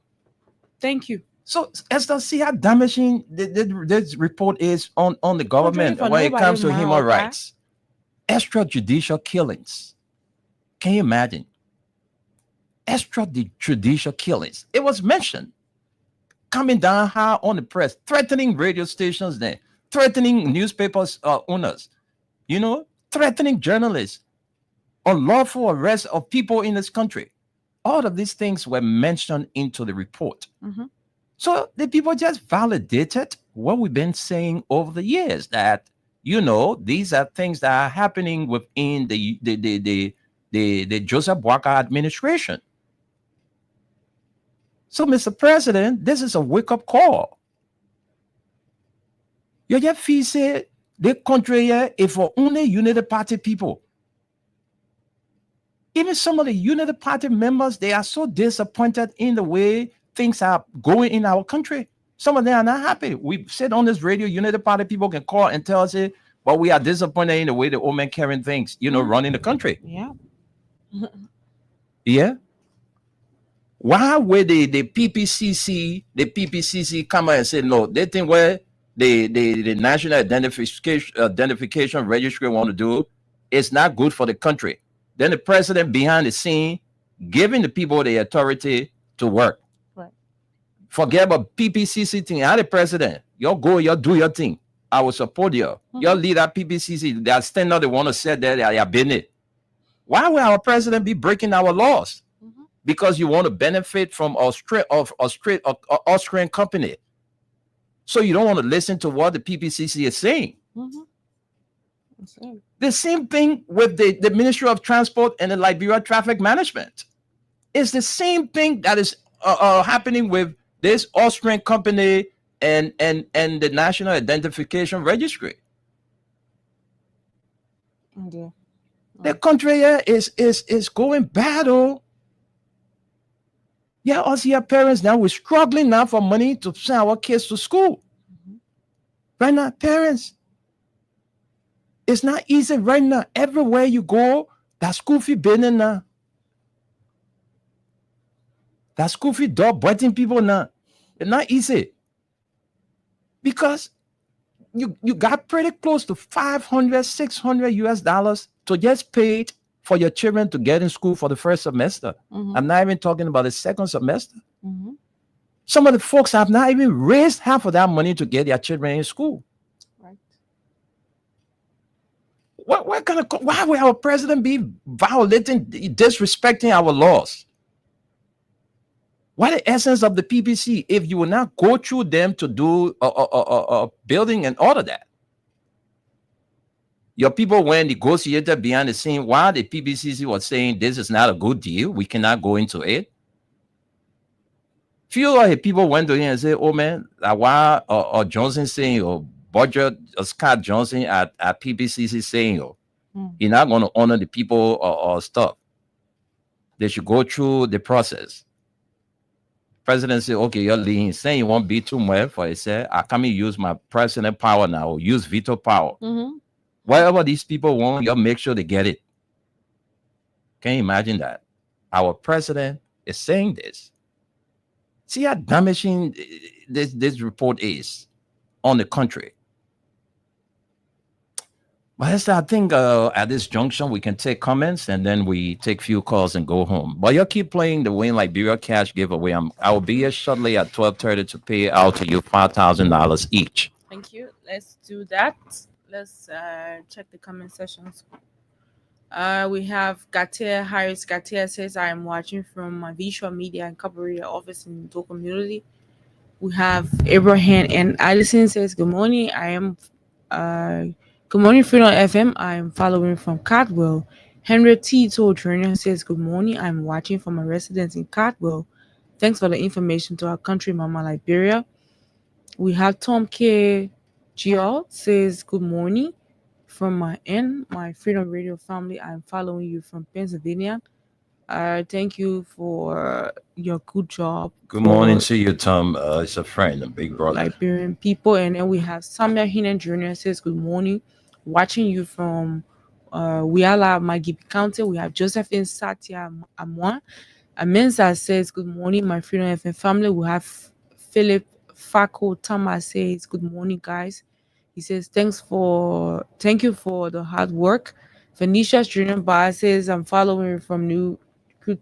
Thank you. So Esther, see how damaging this report is on the government for when it nobody comes to mind human or that. rights. Extrajudicial killings. Can you imagine? Extrajudicial killings. It was mentioned. Coming down high on the press, threatening radio stations there, threatening newspapers owners, threatening journalists, unlawful arrest of people in this country. All of these things were mentioned into the report. Mhm. So the people just validated what we've been saying over the years, that these are things that are happening within the Joseph Boakai administration. So, Mr. President, this is a wake-up call. You just feel say the country here is for only Unity Party people. Even some of the Unity Party members, they are so disappointed in the way things are going in our country. Some of them are not happy. We said on this radio, Unity Party people can call and tell us it, but we are disappointed in the way the old man carrying things, running the country. Yeah. Yeah. Why would the PPCC come out and say no? They think what the National Identification Registry want to do is not good for the country. Then the president behind the scene giving the people the authority to work. Right. Forget about PPCC thing. I'm the president. You go, you do your thing. I will support you. You lead that PPCC. They are standing up. They want to say that they are been it. Why will our president be breaking our laws? Because you want to benefit from Austrian company. So you don't want to listen to what the PPCC is saying. The same thing with the Ministry of Transport and the Liberia Traffic Management. It's the same thing that is happening with this Austrian company and the National Identification Registry. The country here is going battle. Yeah, us here parents now, we're struggling now for money to send our kids to school. Right now, parents, it's not easy right now. Everywhere you go, that school fee burning now. That school fee door biting people now. It's not easy. Because you got pretty close to $500, $600 to just pay for your children to get in school for the first semester. I'm not even talking about the second semester. Some of the folks have not even raised half of that money to get their children in school. Right. Why will our president be violating, disrespecting our laws? What the essence of the PPC if you will not go through them to do building and all of that? Your people went negotiated behind the scene while the PPCC was saying this is not a good deal. We cannot go into it. Few of the people went to him and said, oh man, why Johnson saying, or Budget Scott Johnson at PPCC saying, you're not going to honor the people or stuff. They should go through the process. President said, okay, you're leading, saying you won't be too much for it. Said, I come and use my president power now, or use veto power. Whatever these people want, you make sure they get it. Can you imagine that? Our president is saying this. See how damaging this report is on the country. But I think at this junction, we can take comments and then we take few calls and go home. But you keep playing the Win Liberia Cash giveaway. I will be here shortly at 12:30 to pay out to you $5,000 each. Thank you. Let's do that. Let's check the comment sections. We have Gatia Harris. Gatia says, I am watching from my visual media incorporated office in Do community. We have Abraham and Addison says, good morning. Good morning, Freedom FM. I am following from Cardwell. Henry Tito Jr. says, good morning. I'm watching from a residence in Cardwell. Thanks for the information to our country, Mama Liberia. We have Tom K. Gio says, good morning from my end, my Freedom Radio family. I'm following you from Pennsylvania. Thank you for your good job Good morning for to you, Tom. It's a friend, a big brother. Liberian people. And then we have Samuel Hinen Jr. says, good morning. Watching you from Wiala, Magibi County. We have Josephine Satya Amwa. Amenza says, good morning, my Freedom FM family. We have Philip Fako Tama says, good morning, guys. He says, thank you for the hard work. Phoenicia Junior Bar says, I'm following from New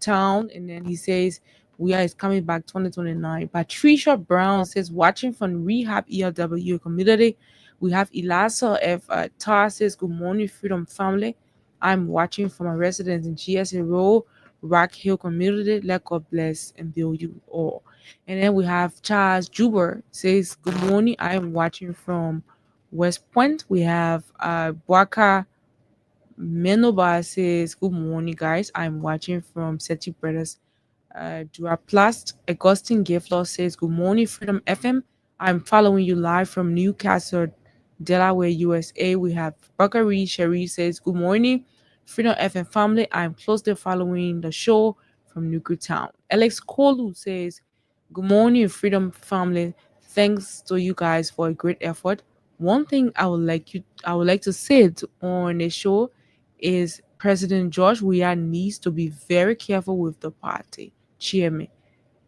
Town. And then he says, we are is coming back 2029. Patricia Brown says, watching from Rehab ELW community. We have Elasa F. Tar says, good morning, Freedom family. I'm watching from a residence in GSA Road, Rock Hill community. Let God bless and build you all. And then we have Charles Juber says, good morning. I am watching from West Point. We have Bwaka Menoba says, good morning, guys. I'm watching from Seti Brothers. Duraplast Augustine Gayflow says, good morning, Freedom FM. I'm following you live from Newcastle, Delaware, USA. We have Bakari Sherry says, good morning, Freedom FM family. I'm closely following the show from Town. Alex Kolu says, good morning, Freedom family. Thanks to you guys for a great effort. One thing I would like to say on the show is President George Weah needs to be very careful with the party chairman,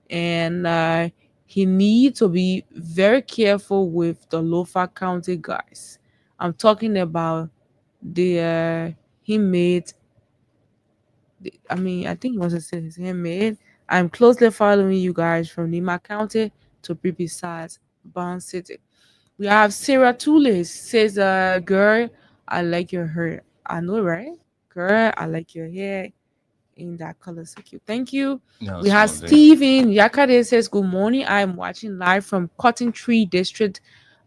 and he needs to be very careful with the Lofa County guys. I'm talking about the he made. I think he wants to say his handmade. I'm closely following you guys from Nima County to be precise, Bond City. We have Sarah Tulis says, girl, I like your hair. I know, right? Girl, I like your hair in that color. So cute. Thank you. No, We have Sunday. Steven Yakade says, good morning. I'm watching live from Cotton Tree District,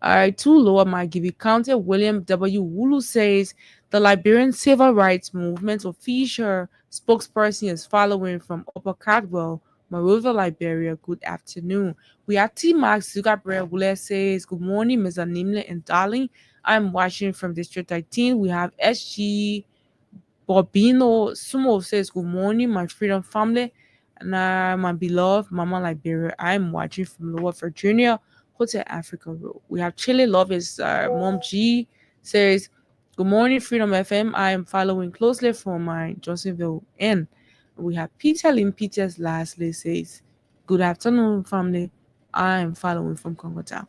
to Lower Magibi County. William W. Wulu says, the Liberian Civil Rights Movement official spokesperson is following from Upper Cardwell, Monrovia, Liberia. Good afternoon. We have T. Max Zugabre Wule says, good morning, Ms. Animle and Darling. I'm watching from District 18. We have SG Bobino Sumo says, good morning, my Freedom family. And my beloved Mama Liberia. I'm watching from Lower Virginia, Hotel Africa Road. We have Chile Love is Mom G says, good morning, Freedom FM. I am following closely from my Johnsonville N. We have Peter Lynn Peters lastly says, good afternoon, family. I am following from Congo Town.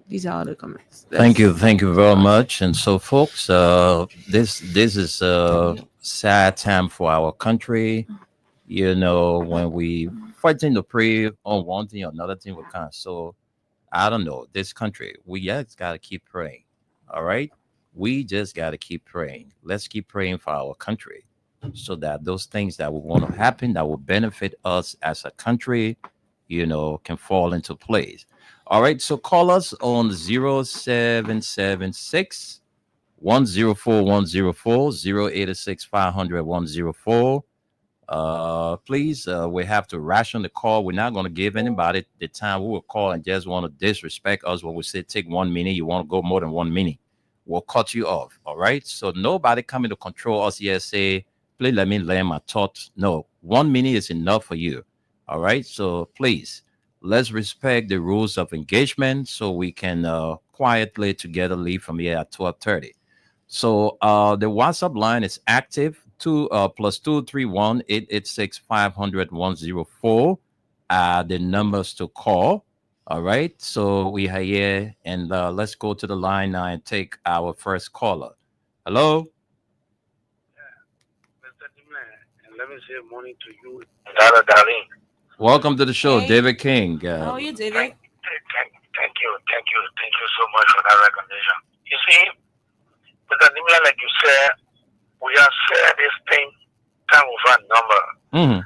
These are all the comments. Thank you very much. And so, folks, this is a sad time for our country. You know, when we fighting to pray on one thing or another thing, we can't. So, I don't know. This country, we just gotta keep praying. All right, we just gotta keep praying. Let's keep praying for our country, so that those things that will want to happen that will benefit us as a country, you know, can fall into place. All right, so call us on 0776 104 104 086 500 104. Please, we have to ration the call. We're not going to give anybody the time. We will call and just want to disrespect us when we say take 1 minute. You want to go more than 1 minute, we'll cut you off. All right, so nobody coming to control us here. Say, please let me land my thoughts. No, 1 minute is enough for you. All right, so please, let's respect the rules of engagement so we can quietly together leave from here at 12:30. So the WhatsApp line is active. Plus 231 886 500 104 the numbers to call. All right, so we are here, and let's go to the line now and take our first caller. Hello. Mr. Dimle, and let me say morning to you, Dada Darling. Welcome to the show, Hey. David King. How are you, David? Thank you so much for that recognition. You see, Mr. Dimle, like you said, we have said this thing time over a number. Mm-hmm.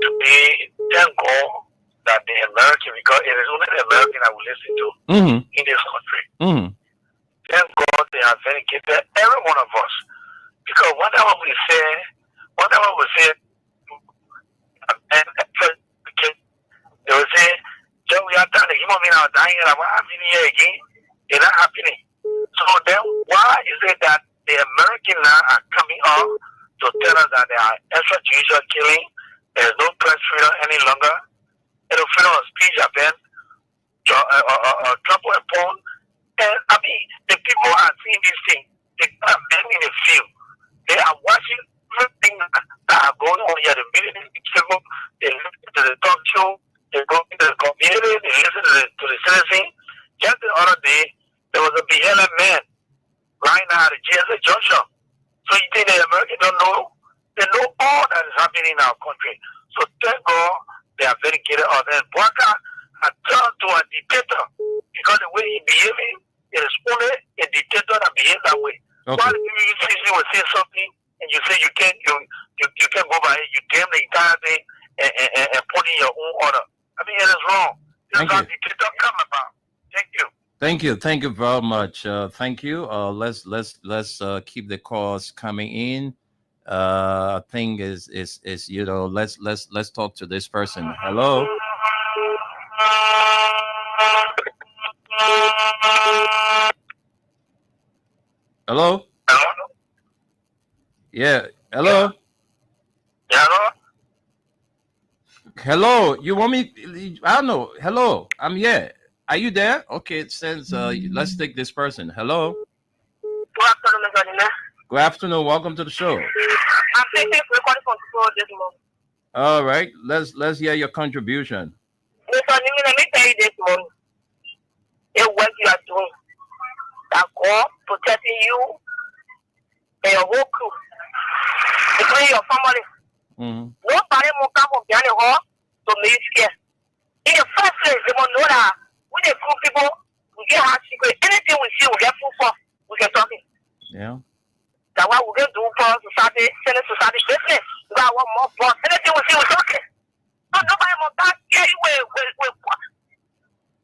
Today, thank God that the American, because it is only the American I will listen to in this country. Mm-hmm. Thank God they have vindicated every one of us. Because whatever we say, they will say, So we are telling the human being are dying and what happening here again? It's not happening. So then why is it that the American now are coming up to tell us that there are extrajudicial killing, there's no press freedom any longer, and the freedom of speech have been trampled upon? And I mean, the people are seeing this thing. They are men in the field. They are watching everything that are going on here. The media people, they listen to the talk show, they go to the community, they listen to the citizen. Just the other day, there was a beheaded man right now at the GSA Junction. So you think the Americans don't know? They know all that is happening in our country. So thank God they are dedicated on that. Bwaka had turned to a dictator because the way he behaving, it is only a dictator that behaves that way. Okay. Why do you will say something and you say you can't go by it, you damn the entire thing and put in your own order? I mean, it is wrong. This is how dictator come about. Thank you. Thank you very much. Thank you. Let's keep the calls coming in. I think is let's talk to this person. Hello. Hello. Hello. Yeah. Hello. Yeah. Hello. Hello. You want me? I don't know. Hello. I'm here. Are you there? Okay. It says let's take this person. Hello. Good afternoon, Mr. Nina. Good afternoon. Welcome to the show. I'm taking recording from school this morning. All right. Let's hear your contribution. Mr. Nina, let me tell you this morning. The work you are doing, that God protecting you and your whole crew, including your family. Mm-hmm. Nobody will come from behind the hall to make you scared. In the first place, they must know that we the cool people, we get hard secret. Anything we see, we get full for. We can talk it. Yeah. That's why we can do for society, sending society business. We got one more boss. Anything we see, we talk it. But nobody will not get you with what.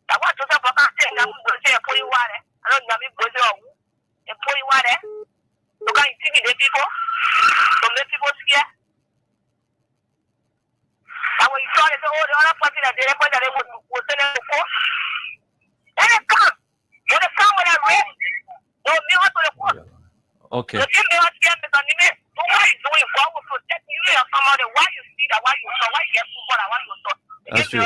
That's why Joseph Baka said, I'm going to say, put you water. I don't know if you're going to put you water. You can intimidate people. Don't make people scared. And when you saw it, oh, the other party that they would send them to court. And they come. When they come with a rape, they'll mail it to the court. Okay. The thing they are scared because they may, so what are you doing? God will protect you and somebody. Why you see that? Why you saw? Why you get food? Why you saw? That's true.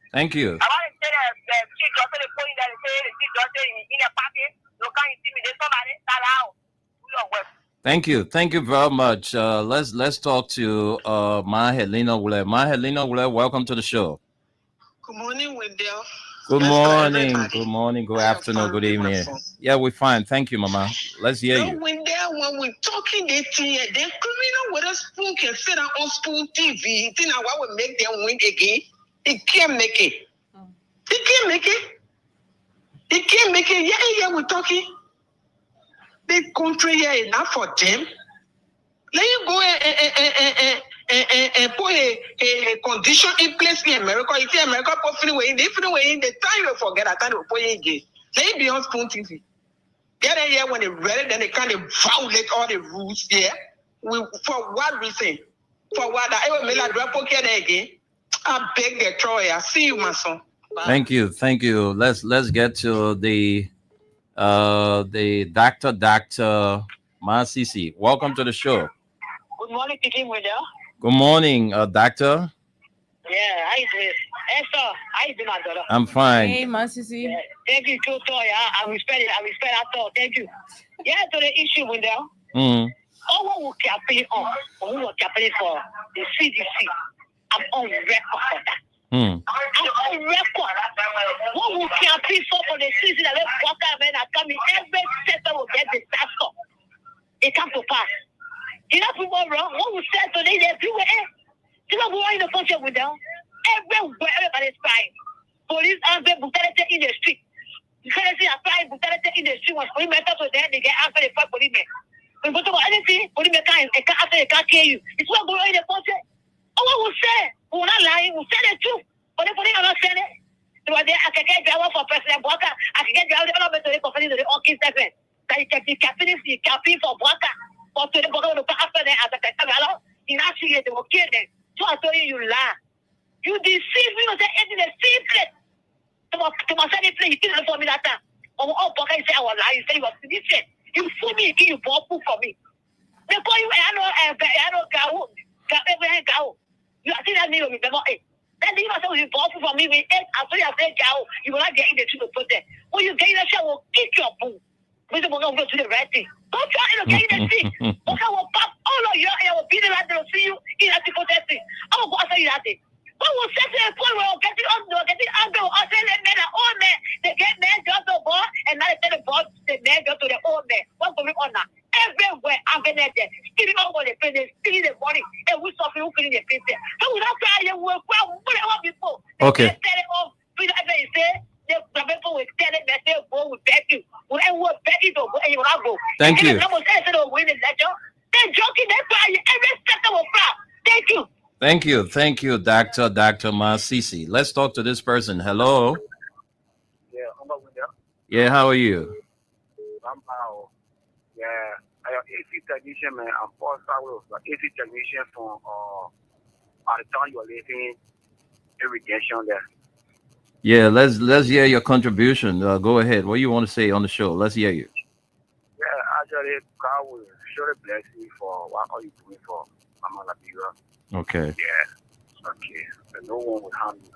Thank you. I want to say that the chief just the point that they say the chief just in a party, you can't intimidate somebody. That out. Do your work. Thank you very much. Let's talk to Mahelina Wule. Mahelina Wule, welcome to the show. Good morning, Wendell. Good morning, good afternoon, good evening. Yeah, we're fine. Thank you, Mama. Let's hear you. Wendell, when we're talking this thing, they criminal with a spoon can sit on Spoon TV. Think I will make them win again. He can't make it. He can't make it. He can't make it. Yeah, we're talking. This country here is not for them. Let you go and put a condition in place in America. You see, America put freeway in the time you forget that time you put it again. Let it be on Spoon TV. Get in here when they read it, then they kind of violate all the rules here. For what reason? For what? I will make a drop again. I beg the Troy. I see you, my son. Bye. Thank you. Let's get to the Dr. Masisi. Welcome to the show. Good morning, Pikin Wendell. Good morning, Doctor. Yeah, how you doing? Esther, how you doing, my daughter? I'm fine. Hey, Masisi. Yeah, thank you, Toto. I respect it. I respect that thought. Thank you. Yeah, to the issue, Wendell. All what we campaign on, we were campaigning for the CDC. I'm on record for that. I'm on record. What we campaign for the CDC, that let's walk out, man, I come in every sector will get disaster. It comes to pass. You know, people wrong. What we said today, they're doing it. You know, we're in the function with them. Everywhere, everybody's crying. Police are brutality in the street. You can't see applying brutality in the street. When police make up to them, they get after the fight police. When you talk about anything, police can't after they can't kill you. It's not going in the function. Oh, what we say? We're not lying. We say the truth. But the police are not saying it. So I can get driver for President Bwaka. I can get driver to the company to the Orchid segment. That you can be campaigning for Bwaka. But to the Bwaka, after that, as a Katagalo, in actually, they will kill them. So I told you, you lie. You deceive me. You say it's a secret. To my son, play, you didn't for me that time. Oh, Poker, you say I was lying, you say you was this. You fool me, you bought food for me. They call you, I know, Gao. You are still me, remember, then you must have been bought for me with 8 as soon as I say Gao, you will not get in the truth of that. When you get in the show, will kick your boo. We don't go to the right thing. Don't try to get in the thing. Okay, will pop all of you and I will be the right to see you in a people testing. I will go after you that day. But we'll set to a point where we'll get it on, getting angry, or say the men are old men. They get men just to boy, and now they tell the boy, the men go to the old men. What's going on now? Everywhere, I'm going to stealing all the pain, stealing the money, and we suffer who couldn't pay. So we don't try to work well, whatever before. Okay. They tell it off, we don't ever say, the people will tell it, they say, go with beg you. We don't work beg you to go, and you will not go. Thank you. They're joking, they're crying, every second will cry. Thank you. Thank you, Dr. Masisi. Let's talk to this person. Hello. Yeah, how are you? Somehow, yeah, I am AC technician, man. I'm Paul Sauer, AC technician from out of town. You're living irrigation there. Yeah, let's hear your contribution. Go ahead. What do you want to say on the show? Let's hear you. Yeah, actually, God will surely bless you for what all you doing for Mama Labira. Okay. Yeah. Okay. So no one will harm you.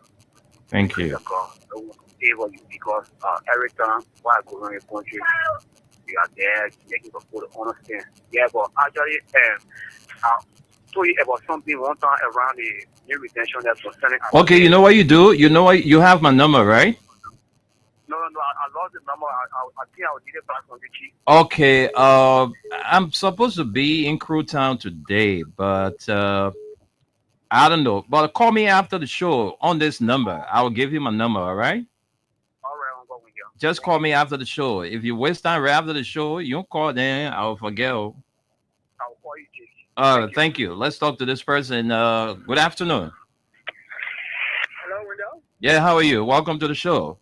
Thank you. No one will favor you because every time while I go around the country, we are there making people to understand. Yeah, but actually, I'll tell you about something one time around the new retention that's concerning. Okay, you know what you do? You know what? You have my number, right? No, I lost the number. I think I will need it back on the key. Okay. I'm supposed to be in Crew Town today, but I don't know. But call me after the show on this number. I will give you my number. All right. All right, I'm going here. Just call me after the show. If you waste time right after the show, you don't call, then I'll forget. I'll call you, Jake. Thank you. Let's talk to this person. Good afternoon. Hello, Wendell. Yeah, how are you? Welcome to the show.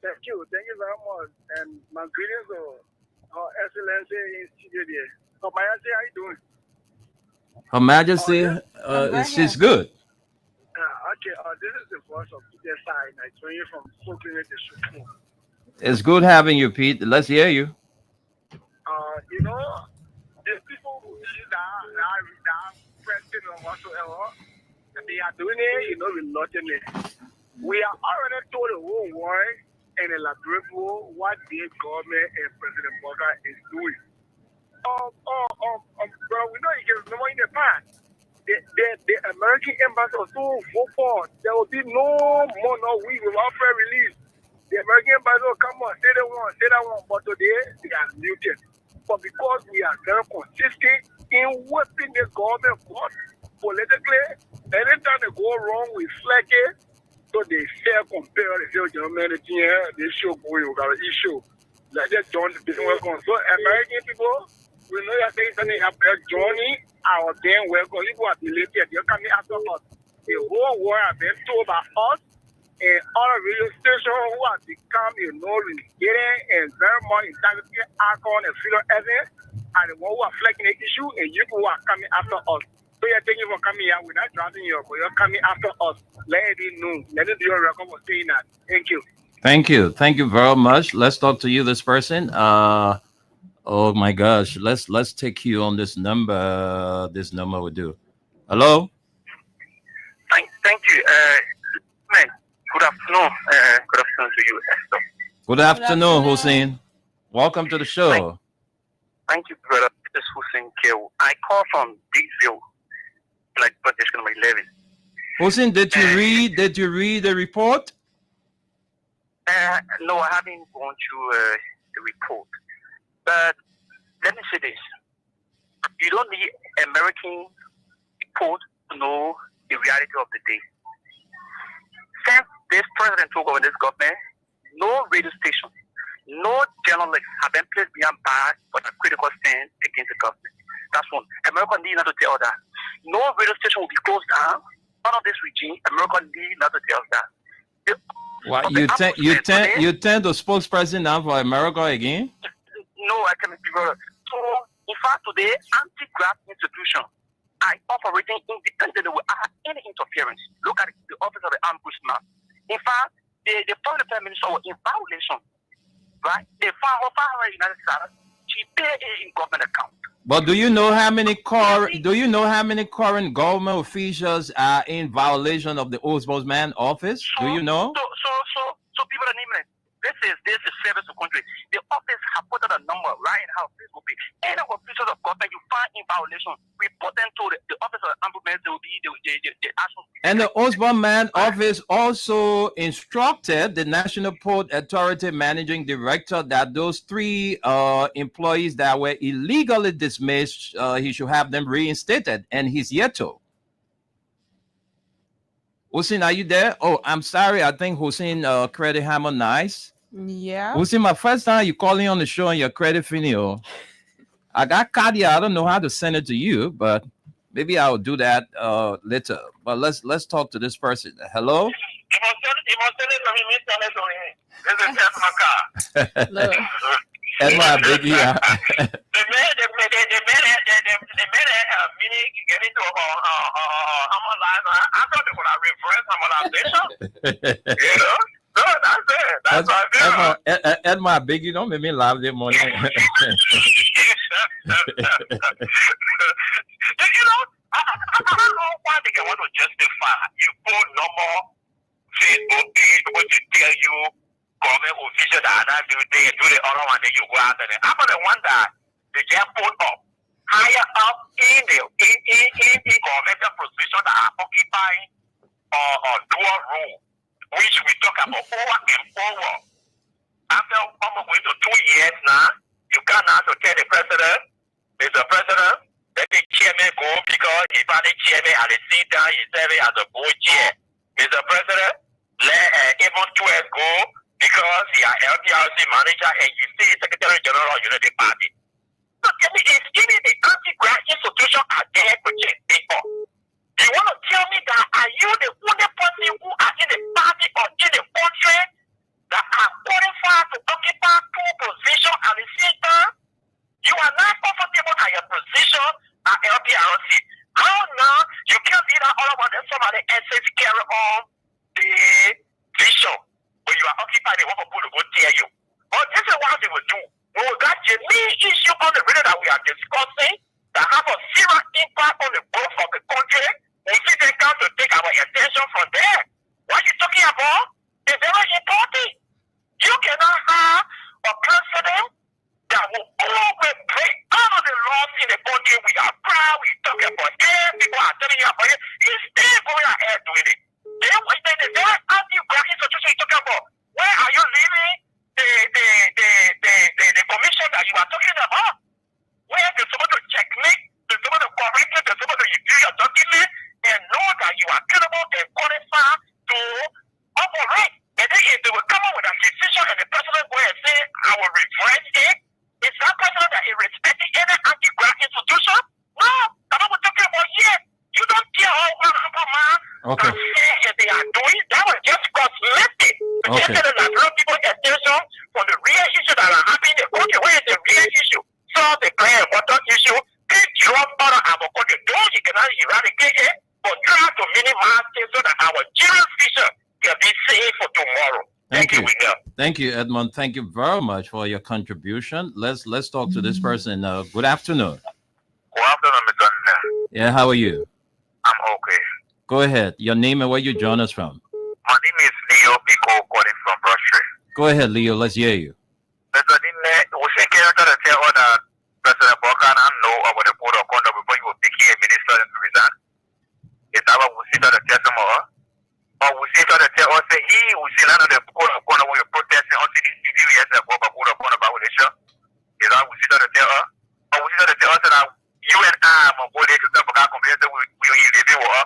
Thank you very much. And my greetings to Her Excellency in studio there. So, my auntie, how you doing? Her Majesty, she's good. Okay, this is the voice of Peter Side. I join you from Brooklyn District. It's good having you, Pete. Let's hear you. You know, the people who do that president or whatsoever, they are doing it, you know, reluctantly. We are already told the whole world and the Liberian world what the government and President Boga is doing. Bro, we know you can remember in the past, the American embassy was so vocal. There will be no more, no week without fair release. The American embassy will come on, say that one, but today they are muted. But because we are very consistent in whipping the government politically, anytime they go wrong, we flag it. So they fair compare the humanity here, they show going without an issue. Let them join the business work on. So American people, we know you're saying something about joining our damn welcome. You are deleted, you're coming after us. The whole world has been told by us and other radio stations who have become getting and very much integrity icon and freedom evidence, and the one who are flagging the issue, and you who are coming after us. So you're thank you for coming here. We're not drafting you, but you're coming after us. Let it know. Let it be on record for saying that. Thank you. Thank you very much. Let's talk to you, this person. Oh my gosh, let's take you on this number. This number will do. Hello. Thank you. Man, good afternoon. Good afternoon to you, Esther. Good afternoon, Hussein. Welcome to the show. Thank you, brother. This is Hussein Kew. I call from Dixville, like British number 11. Hussein, did you read the report? No, I haven't gone through the report. But let me say this. You don't need American report to know the reality of the day. Since this president took over this government, no radio station, no journalists have been placed behind bars for a critical stand against the government. That's one. America needs not to tell that. No radio station will be closed down. None of this regime, America needs not to tell that. What you tend the spokesperson now for America again? No, I can't be brother. So, in fact, today, anti-graft institution are operating independently without any interference. Look at the office of the ombudsman. In fact, they the former prime minister was in violation, right? They found her United States. She paid it in government account. But do you know how many current government officials are in violation of the Ombudsman office? Do you know? So people are naming it. This is service to country. The office have put out a number right in how this will be. Any officials of government you find in violation, report them to the office of ombudsman. They will be the action. And the Ombudsman office also instructed the National Port Authority managing director that those 3 employees that were illegally dismissed, he should have them reinstated, and he's yet to. Hussein, are you there? Oh, I'm sorry. I think Hussein credit hammer nice. Yeah. Hussein, my first time you calling on the show and your credit finio. I got Kadia. I don't know how to send it to you, but maybe I'll do that later. But let's talk to this person. Hello? Edma, I beg you. Edma, I beg you, don't make me laugh this morning. I don't know why they want to justify. You go normal Facebook page what to tell you government officials that are not do the other one that you go out there. I'm the one that they get put up higher up in the governmental position that are occupying dual role, which we talk about over and over. After almost going to 2 years now, you can't now to tell the president, Mr. President, let the chairman go because he found the chairman at the seat down, he serving as a board chair. Mr. President, let even 12 go because he is LPRC manager and you see Secretary General of Unity Party. So tell me, if even the anti-grant institution are there to check people, you want to tell me that are you the only person who are in the party or in the country that are qualified to occupy 2 positions at the same time? You are not comfortable at your position at LPRC. How now you can't be that all about somebody else carry on the vision when you are occupied, they want people to go tear you. But this is what they will do. We will got the main issue on the radio that we are discussing that have a serious impact on the growth of the country. We see they come to take our attention from there. What you talking about is very important. You cannot have a president that will always break all of the laws in the country. We are proud, we talk about it, people are telling you about it. He's still going ahead doing it. Then the very anti-grant institution you talking about, where are you leaving the commission that you are talking about? Where they're supposed to checkmate, they're supposed to correct it, they're supposed to review your document and know that you are capable and qualified to operate. And then if they will come up with a decision and the president go and say, I will reverse it, is that president that is respecting any anti-grant institution? No, that's what we're talking about here. You don't care how man Okay. they are doing. That was just cosmetic. Okay. Just to draw people attention from the real issue that are happening in the country. Where is the real issue? Solve the clear important issue. Take drop out of our country. Though you cannot eradicate it, but try to minimize it so that our children's future can be safe for tomorrow. Thank you, William. Thank you, Edmund. Thank you very much for your contribution. Let's talk to this person. Good afternoon. Good afternoon, Mr. Nene. Yeah, how are you? I'm okay. Go ahead. Your name and where you join us from. My name is Leo Pico, calling from Brush. Go ahead, Leo. Let's hear you. Mr. Nene, we say character to tell all that President Bokan and know about the code of conduct before you will become a minister in prison. Is that what we see to tell tomorrow? Or we see to tell us that he will see none of the code of conduct when you're protesting until the TV yes, the code of conduct violation. Is that what we see to tell us? Or we see to tell us that you and I are going to tell Bokan complaints that we will review her.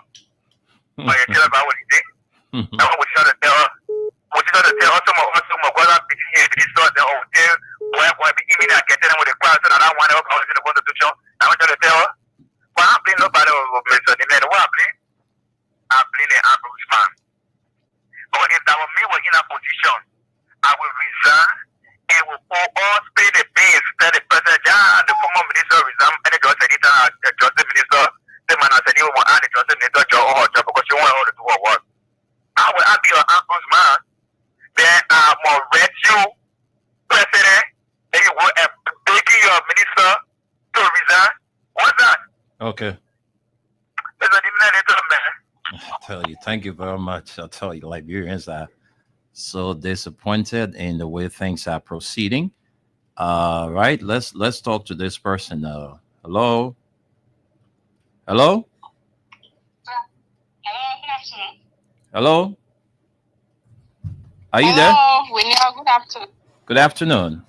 But you tell about what he did. And what we see to tell us. We see to tell us some of us who are going to be here in this store, the hotel, where be giving that getting them with the crowd, so that I want to help out in the constitution. I want to tell her. But I'm playing nobody over Mr. Nene. What I'm playing? I'm playing an ombudsman. But if that were me were in a position, I will resign and will all pay the bills that the president, the former minister resign, and the justice minister, the man has said he will add the justice minister job or job because you want all to do what. How will I be an ombudsman? Lisa to resign. What's that? Okay. There's a different man. I tell you, thank you very much. I tell you, Liberians are so disappointed in the way things are proceeding. Right. Let's talk to this person. Hello. Hello. Hello. Are you there? Hello, William. Good afternoon. Good afternoon.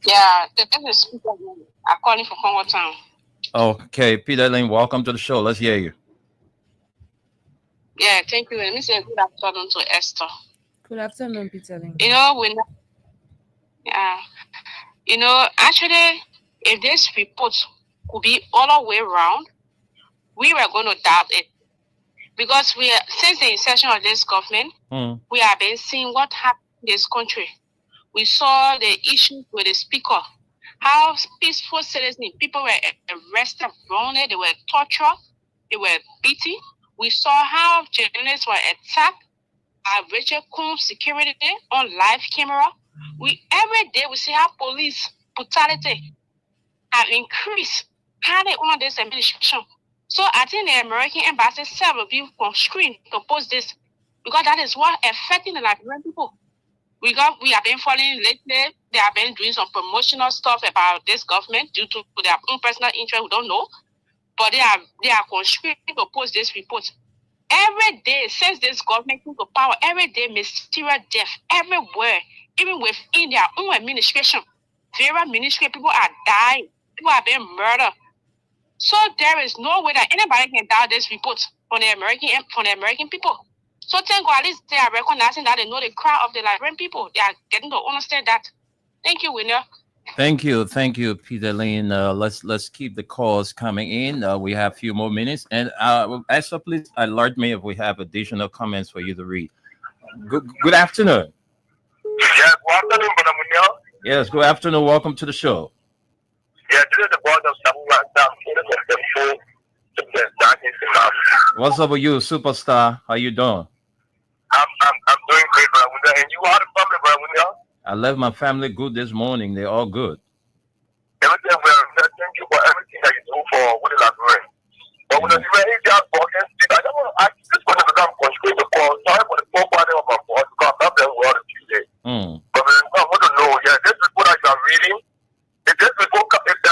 Yeah, this is Peter. I'm calling from Congo Town. Okay, Peter Lane, welcome to the show. Let's hear you. Yeah, thank you. Let me say good afternoon to Esther. Good afternoon, Peter Lane. Actually, if this report could be all the way around, we were going to doubt it. Because since the inception of this government, we have been seeing what happened in this country. We saw the issues with the speaker, how peaceful citizens, people were arrested wrongly, they were tortured, they were beaten. We saw how journalists were attacked by Richard Combs security on live camera. Every day we see how police brutality have increased, how they own this administration. So I think the American embassy set a view from screen to post this because that is what affecting the Liberian people. We have been following lately. They have been doing some promotional stuff about this government due to their own personal interest. We don't know, but they are conspiring to post this report. Every day since this government came to power, every day mysterious death everywhere, even within their own administration. Various ministry people are dying. People are being murdered. So there is no way that anybody can doubt this report from the American people. So thank God at least they are recognizing that they know the cry of the Liberian people. They are getting to understand that. Thank you, Winner. Thank you, Peter Lane. Let's keep the calls coming in. We have a few more minutes, and Esther, please alert me if we have additional comments for you to read. Good afternoon. Yes, good afternoon, Brother Munir. Yes, good afternoon. Welcome to the show. Yeah, this is the board of What's up with you, superstar? How you doing? I'm doing great, Brother Munir. And you are the family, Brother Munir? I left my family good this morning. They're all good. Everything well. Thank you for everything that you do for Woody Library. But when you were just walking, I don't want to ask this one to become constrained to call. Sorry for the poor part of my boss because I'm not very well on Tuesday. But I want to know, this report that you are reading, if this report, if a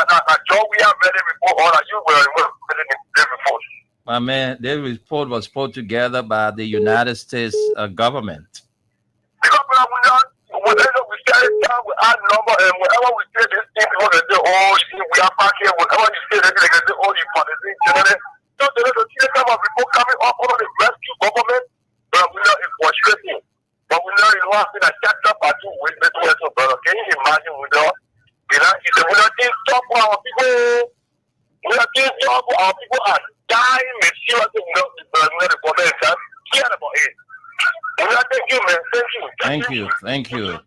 job we have read report, or are you reading this report? My man, this report was put together by the United States government. Because whenever we start it down, we add number, and whenever we say this thing, people can say, oh, we are back here. Whenever you say that, they can say, oh, you partisan generally. So there is a kind of report coming up on the rescue government, but we know it's frustrating. But we know you have been a chapter by two witnesses, brother. Can you imagine we know? We are doing stuff for our people. We are doing stuff for our people are dying mysteriously. We know the government can care about it. Thank you, man. Thank you.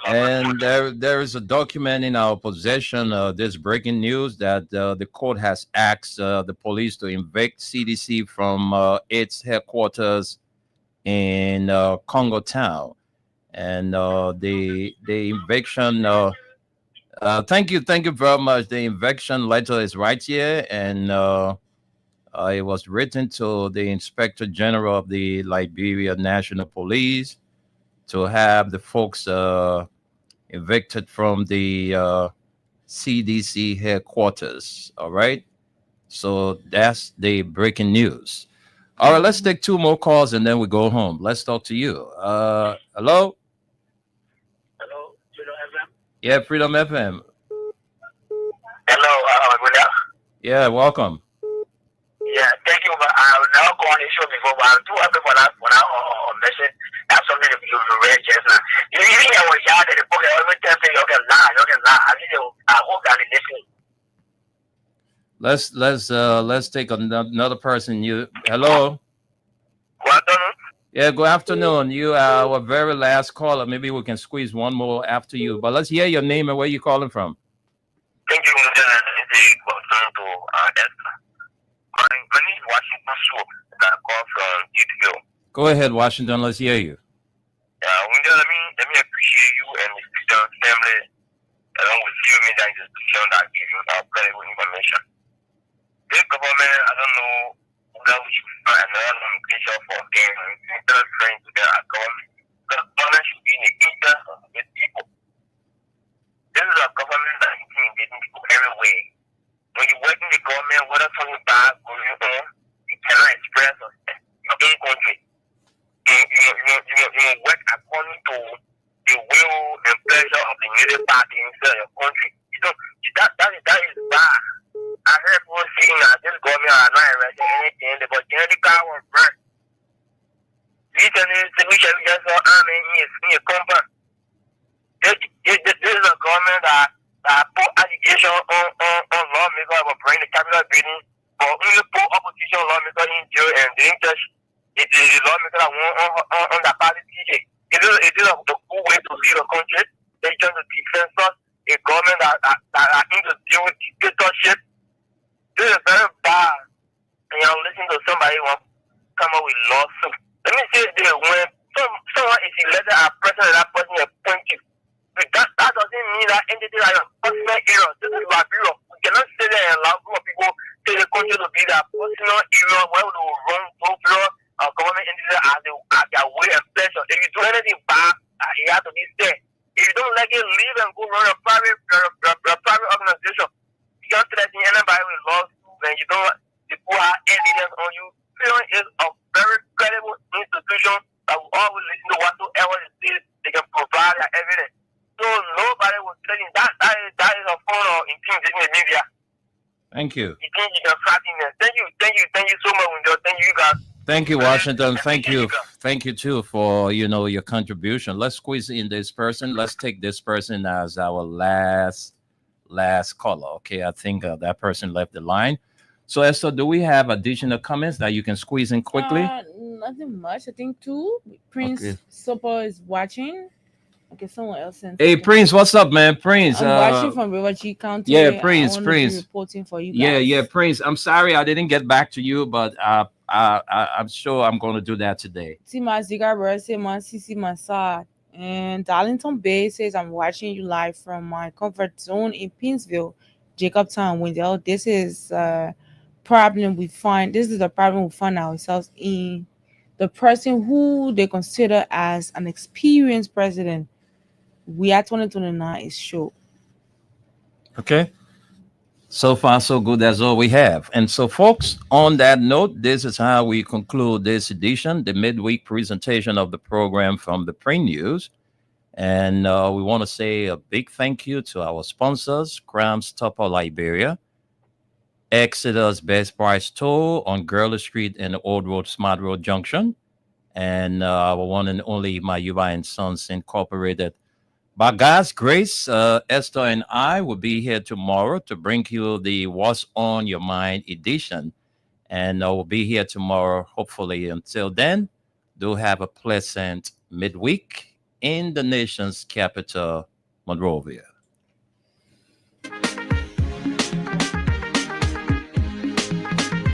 And there is a document in our possession. This breaking news that the court has asked the police to evict CDC from its headquarters in Congo Town, and the eviction. Thank you very much. The eviction letter is right here, and it was written to the Inspector General of the Liberia National Police to have the folks evicted from the CDC headquarters. All right. So that's the breaking news. All right, let's take two more calls and then we go home. Let's talk to you. Hello? Hello, Freedom FM? Yeah, Freedom FM. Hello, William. Yeah, welcome. Yeah, thank you. But I will never go on the show before, but I'll do everything when I mention that's something that you read just now. You hear what y'all did, the book, every time you can lie. I hope that they listen. Let's take another person. Hello. Good afternoon. Yeah, good afternoon. You are our very last caller. Maybe we can squeeze one more after you. But let's hear your name and where you're calling from. Thank you, Mr. My name is Washington Swoop. That call from UTO. Go ahead, Washington. Let's hear you. Let me appreciate you and the Freedom family along with few media institutions that give you credible information. This government, I don't know whether we should find another nomenclature for them instead of referring to them as government. Because government should be in the interest of the people. This is a government that is intimidating people everywhere. When you work in the government, whether something bad going on, you cannot express your own country. You work according to the will and pleasure of the middle party instead of your country. That is bad. I heard people saying that this government are not arresting anything, but the car was burnt. We should just saw army in a compound. This is a government that put education on lawmakers about bringing the capital building, but only put opposition lawmakers in jail and didn't touch the lawmakers that won on the party TJ. It is a good way to lead a country. They trying to defend us, a government that are into deal with dictatorship. This is very bad. And you're listening to somebody who want to come up with lawsuit. Let me say this, when someone is elected as president, that person is appointed. That doesn't mean that entity like a personal error. This is our bureau. We cannot say that and allow group of people to the country to be their personal error where we will run bureau government entity as their way and pleasure. If you do anything bad, you have to be there. If you don't like it, leave and go run a private organization. You can't threaten anybody with lawsuits and you don't people have evidence on you. Freedom is a very credible institution that will always listen to whatsoever they say. They can provide their evidence. So nobody was telling that is a form of intimidating the media. Thank you. You think you can fighting them. Thank you so much, Window. Thank you guys. Thank you, Washington. Thank you too for your contribution. Let's squeeze in this person. Let's take this person as our last caller. Okay, I think that person left the line. So Esther, do we have additional comments that you can squeeze in quickly? Nothing much. I think two. Prince Sopo is watching. Okay, someone else sent. Hey, Prince, what's up, man? Prince. I'm watching from River G County. Yeah, Prince. Reporting for you guys. Yeah, Prince. I'm sorry I didn't get back to you, but I'm sure I'm going to do that today. And Darlington Bay says, I'm watching you live from my comfort zone in Pinsville, Jacobtown, Wendell. This is a problem we find ourselves in. The person who they consider as an experienced president, we are 2029 is show. Okay. So far, so good. That's all we have. And so, folks, on that note, this is how we conclude this edition, the midweek presentation of the program from the Print News. And we want to say a big thank you to our sponsors, Crams Topper Liberia, Exodus Best Price Toll on Gurley Street and Old Road, Smart Road Junction, and our one and only Mayuba and Sons Incorporated. By God's grace, Esther and I will be here tomorrow to bring you the What's on Your Mind edition. And we'll be here tomorrow, hopefully. Until then, do have a pleasant midweek in the nation's capital, Monrovia.